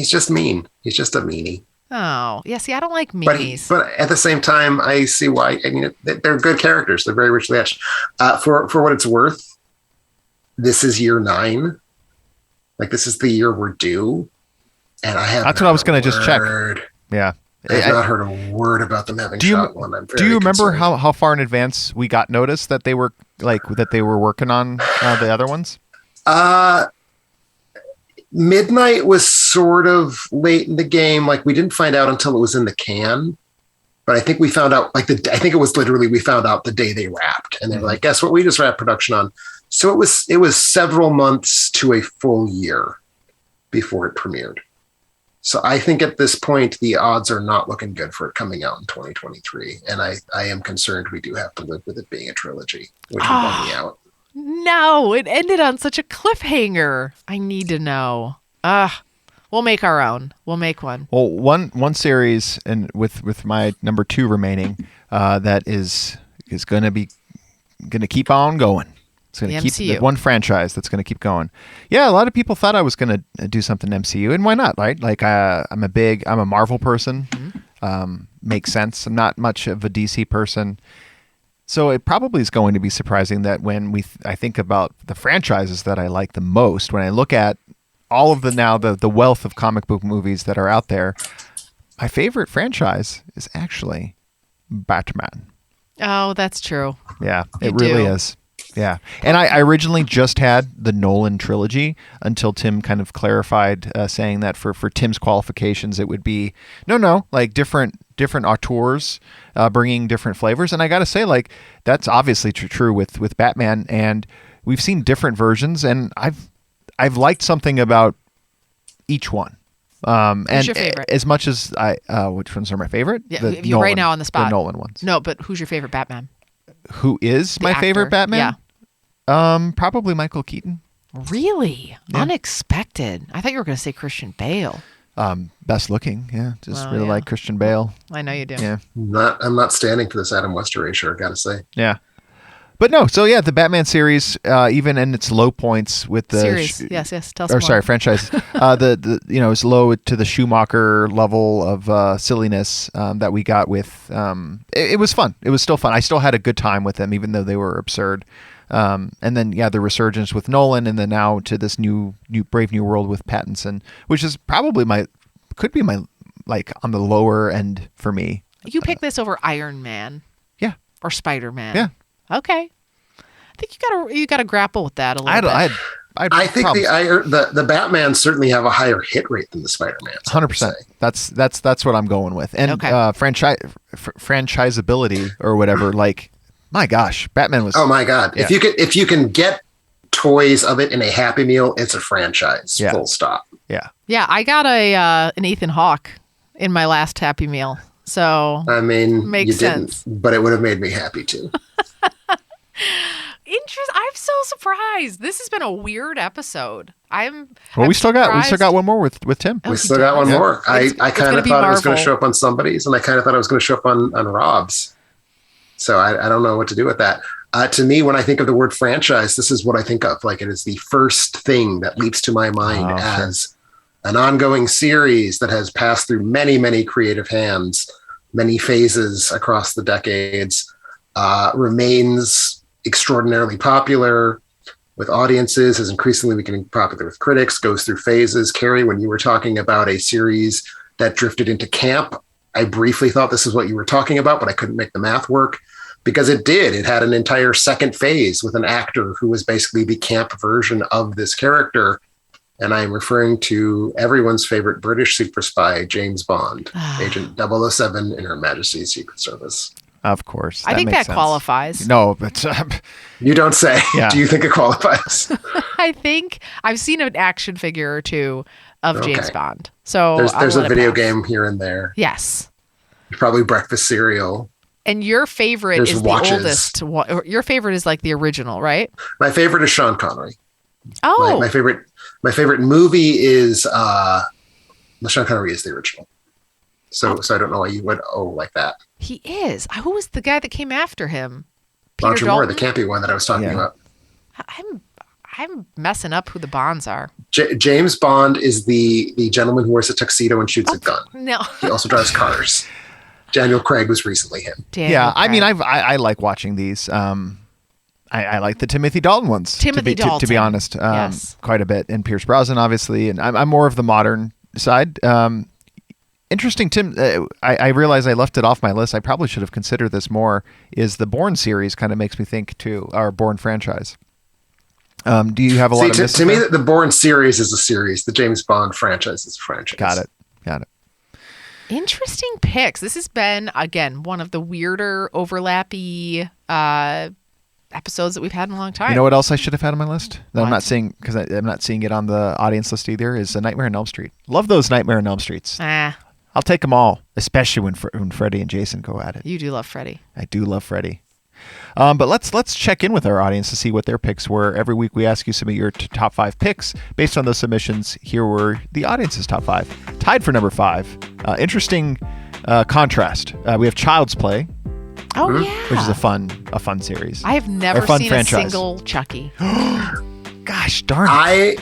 just mean. He's just a meanie. Oh, yeah. See, I don't like meanies. But at the same time, I see why. I mean, they're good characters. They're very richly etched. For what it's worth, this is year 9. Like, this is the year we're due. And that's what I was going to just check. Yeah. I've not heard a word about them having shot one. Do you remember how far in advance we got notice that they were working on the other ones? Midnight was sort of late in the game. Like, we didn't find out until it was in the can. But I think we found out I think it was literally we found out the day they wrapped, and they were like, "Guess what? We just wrapped production on." So it was several months to a full year before it premiered. So I think at this point, the odds are not looking good for it coming out in 2023. And I am concerned we do have to live with it being a trilogy, which will bum me out. No, it ended on such a cliffhanger. I need to know. We'll make our own. We'll make one. Well, one series, and with my number 2 remaining, that is going to keep on going. It's going to keep the one franchise that's going to keep going. Yeah, a lot of people thought I was going to do something MCU, and why not, right? Like, I'm a Marvel person. Mm-hmm. Makes sense. I'm not much of a DC person. So it probably is going to be surprising that when I think about the franchises that I like the most, when I look at all of the wealth of comic book movies that are out there, my favorite franchise is actually Batman. Oh, that's true. Yeah, it really is. Yeah. And I originally just had the Nolan trilogy until Tim kind of clarified, saying that for Tim's qualifications, it would be, like different auteurs bringing different flavors. And I got to say, like, that's obviously true with Batman. And we've seen different versions, and I've liked something about each one. Who's your favorite? As much as which ones are my favorite? Yeah, right now on the spot. The Nolan ones. No, but who's your favorite Batman? Who is my favorite Batman? Yeah. Probably Michael Keaton. Really? Yeah. Unexpected. I thought you were going to say Christian Bale. Best looking, yeah. Just really like Christian Bale. I know you do. Yeah. I'm not standing for this Adam West erasure, I gotta say. Yeah. But no, so yeah, the Batman series, even in its low points with the series, yes, tell us more. Franchise, it's low to the Schumacher level of silliness that we got with. It was fun. It was still fun. I still had a good time with them, even though they were absurd. And then the resurgence with Nolan, and then now to this new Brave New World with Pattinson, which is probably could be my like on the lower end for me. You picked this over Iron Man, yeah, or Spider-Man, yeah. Okay, I think you gotta grapple with that a little bit. I think the Batman certainly have a higher hit rate than the Spider-Man. 100%. That's what I'm going with, and franchisability or whatever. Like, my gosh, Batman was. Oh my God! Yeah. If you can get toys of it in a Happy Meal, it's a franchise. Yeah. Full stop. Yeah. Yeah, I got an Ethan Hawke in my last Happy Meal, so I mean, makes sense. But it would have made me happy too. I'm so surprised. This has been a weird episode. We still got one more with Tim. We still got one more. I kind of thought it was going to show up on somebody's, and I kind of thought it was going to show up on Rob's. So I don't know what to do with that. To me, when I think of the word franchise, this is what I think of. Like, it is the first thing that leaps to my mind as an ongoing series that has passed through many, many creative hands, many phases across the decades, remains extraordinarily popular with audiences, is increasingly becoming popular with critics, goes through phases. Carrie, when you were talking about a series that drifted into camp, I briefly thought this is what you were talking about, but I couldn't make the math work because it did. It had an entire second phase with an actor who was basically the camp version of this character. And I am referring to everyone's favorite British super spy, James Bond, Agent 007 in Her Majesty's Secret Service. Of course. I think that qualifies. No, but you don't say. Yeah. Do you think it qualifies? I think I've seen an action figure or two of James Bond. So there's a video game here and there. Yes. Probably breakfast cereal. And your favorite is watches. The oldest. Your favorite is like the original, right? My favorite is Sean Connery. Oh. My favorite movie is Sean Connery is the original. So I don't know why you would like that. He is. Who was the guy that came after him? Roger Moore, the campy one that I was talking about. I'm messing up who the Bonds are. James Bond is the gentleman who wears a tuxedo and shoots a gun. No. He also drives cars. Daniel Craig was recently him. Craig. I mean, I like watching these. I like the Timothy Dalton ones. To be honest, yes. Quite a bit. And Pierce Brosnan, obviously. And I'm more of the modern side. Interesting, Tim. I realize I left it off my list. I probably should have considered this more. Is the Bourne series kind of makes me think too, our Bourne franchise. Do you have a lot of to me, the Bourne series is a series. The James Bond franchise is a franchise. Got it. Interesting picks. This has been, again, one of the weirder, overlappy episodes that we've had in a long time. You know what else I should have had on my list? That I'm not seeing, because I'm not seeing it on the audience list either, is A Nightmare on Elm Street. Love those Nightmare on Elm Streets. I'll take them all, especially when Freddy and Jason go at it. You do love Freddy. I do love Freddy. But let's check in with our audience to see what their picks were. Every week we ask you some of your top 5 picks. Based on those submissions, here were the audience's top 5. Tied for number 5. Interesting contrast. We have Child's Play. Oh yeah, which is a fun series. I have never seen franchise. A single Chucky. Gosh darn it!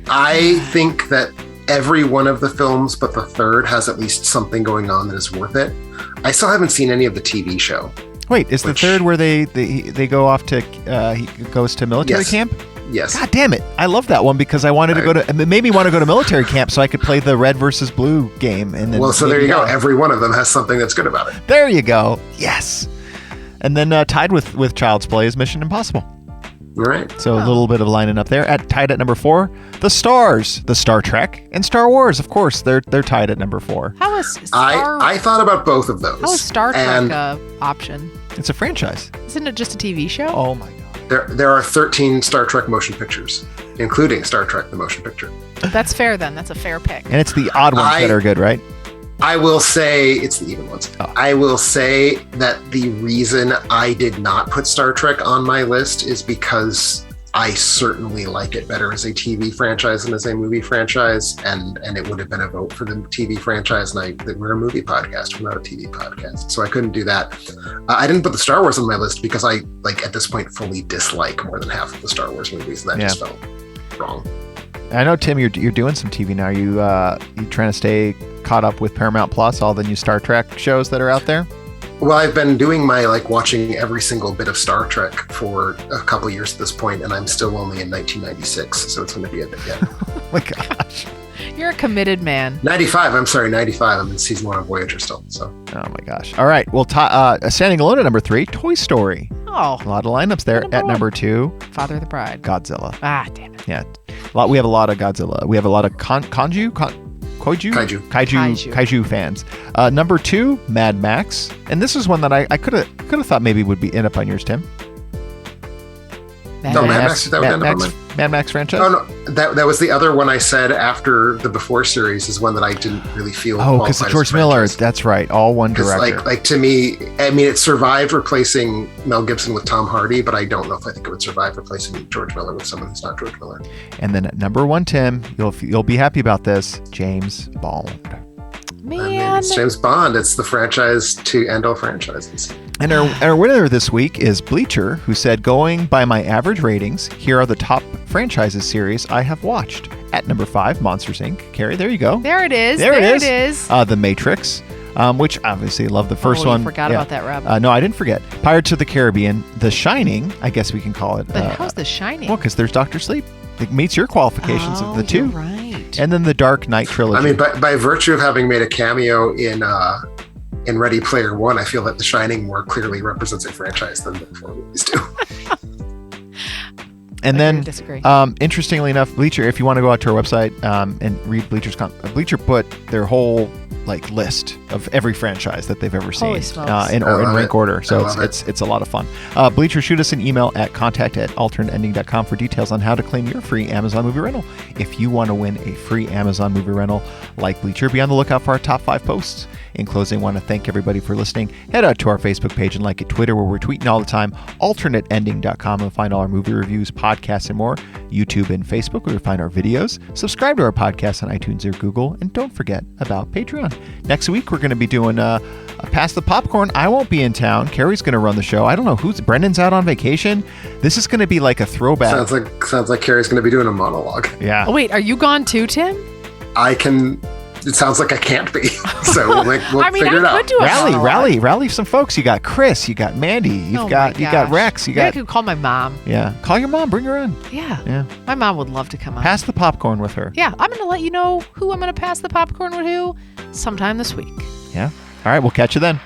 I think that every one of the films, but the third, has at least something going on that is worth it. I still haven't seen any of the TV show. Wait, is the third where they go off to he goes to military camp? Yes. God damn it! I love that one because I wanted to go to. It made me want to go to military camp so I could play the red versus blue game. And then so there you go. Every one of them has something that's good about it. There you go. Yes. And then tied with Child's Play is Mission Impossible. Right. So a little bit of lining up there. Tied at number 4, The Stars, the Star Trek, and Star Wars. Of course, they're tied at number 4. How is I thought about both of those. How is Star Trek a option? It's a franchise. Isn't it just a TV show? Oh my god. There are 13 Star Trek motion pictures, including Star Trek the motion picture. That's fair then. That's a fair pick. And it's the odd ones that are good, right? I will say it's the even ones. Oh. I will say that the reason I did not put Star Trek on my list is because I certainly like it better as a TV franchise than as a movie franchise, and it would have been a vote for the TV franchise. And we're a movie podcast, we're not a TV podcast, so I couldn't do that. I didn't put the Star Wars on my list because I, like, at this point, fully dislike more than half of the Star Wars movies, and that just felt wrong. I know, Tim, you're doing some TV now. You trying to stay caught up with Paramount Plus, all the new Star Trek shows that are out there? Well, I've been doing my watching every single bit of Star Trek for a couple years at this point, and I'm still only in 1996, so it's going to be a bit yet. Oh my gosh. You're a committed man. 95. I'm in season 1 of Voyager still. So. Oh my gosh. All right. Well, standing alone at number 3, Toy Story. Oh. A lot of lineups there. At number 2, Father of the Bride. Godzilla. Ah, damn it. Yeah. We have a lot of Godzilla. We have a lot of Kaiju fans. Number 2, Mad Max. And this is one that I could have thought maybe would be end up on yours, Tim. Mad Max. Mad Max franchise? Oh, no. That was the other one I said after the Before series is one that I didn't really feel. Oh, because of George Miller. That's right. All one director. Like to me, I mean, it survived replacing Mel Gibson with Tom Hardy, but I don't know if I think it would survive replacing George Miller with someone who's not George Miller. And then at number 1, Tim, you'll be happy about this, James Bond. Man. It's James Bond. It's the franchise to end all franchises. And our winner this week is Bleacher, who said, going by my average ratings, here are the top franchises series I have watched. At number 5, Monsters, Inc. Carrie, there you go. There it is. There it is. The Matrix, which obviously love the first one. I forgot about that, Rob. No, I didn't forget. Pirates of the Caribbean, The Shining, I guess we can call it. But how's The Shining? Well, because there's Dr. Sleep. It meets your qualifications of the two. You're right. And then the Dark Knight trilogy. I mean, by virtue of having made a cameo in Ready Player One, I feel that The Shining more clearly represents a franchise than the before movies do. And then, disagree. Interestingly enough, Bleacher, if you want to go out to our website and read Bleacher's Bleacher put their whole list of every franchise that they've ever seen in rank order. So it's a lot of fun. Bleacher, shoot us an email at contact@alternatending.com for details on how to claim your free Amazon movie rental. If you want to win a free Amazon movie rental like Bleacher, be on the lookout for our top 5 posts. In closing, I want to thank everybody for listening. Head out to our Facebook page and like it, Twitter, where we're tweeting all the time, alternatending.com, and find all our movie reviews, podcasts, and more. YouTube and Facebook, where you find our videos. Subscribe to our podcast on iTunes or Google, and don't forget about Patreon. Next week, we're going to be doing a Pass the Popcorn. I won't be in town. Carrie's going to run the show. I don't know Brendan's out on vacation. This is going to be like a throwback. Sounds like Carrie's going to be doing a monologue. Yeah. Oh, wait, are you gone too, Tim? It sounds like I can't be. So we'll figure it out. Rally some folks. You got Chris, you got Mandy, you got Rex, I could call my mom. Yeah. Call your mom, bring her in. Yeah. My mom would love to come on. Pass the popcorn with her. Yeah, I'm going to let you know who I'm going to pass the popcorn with who sometime this week. Yeah. All right, we'll catch you then.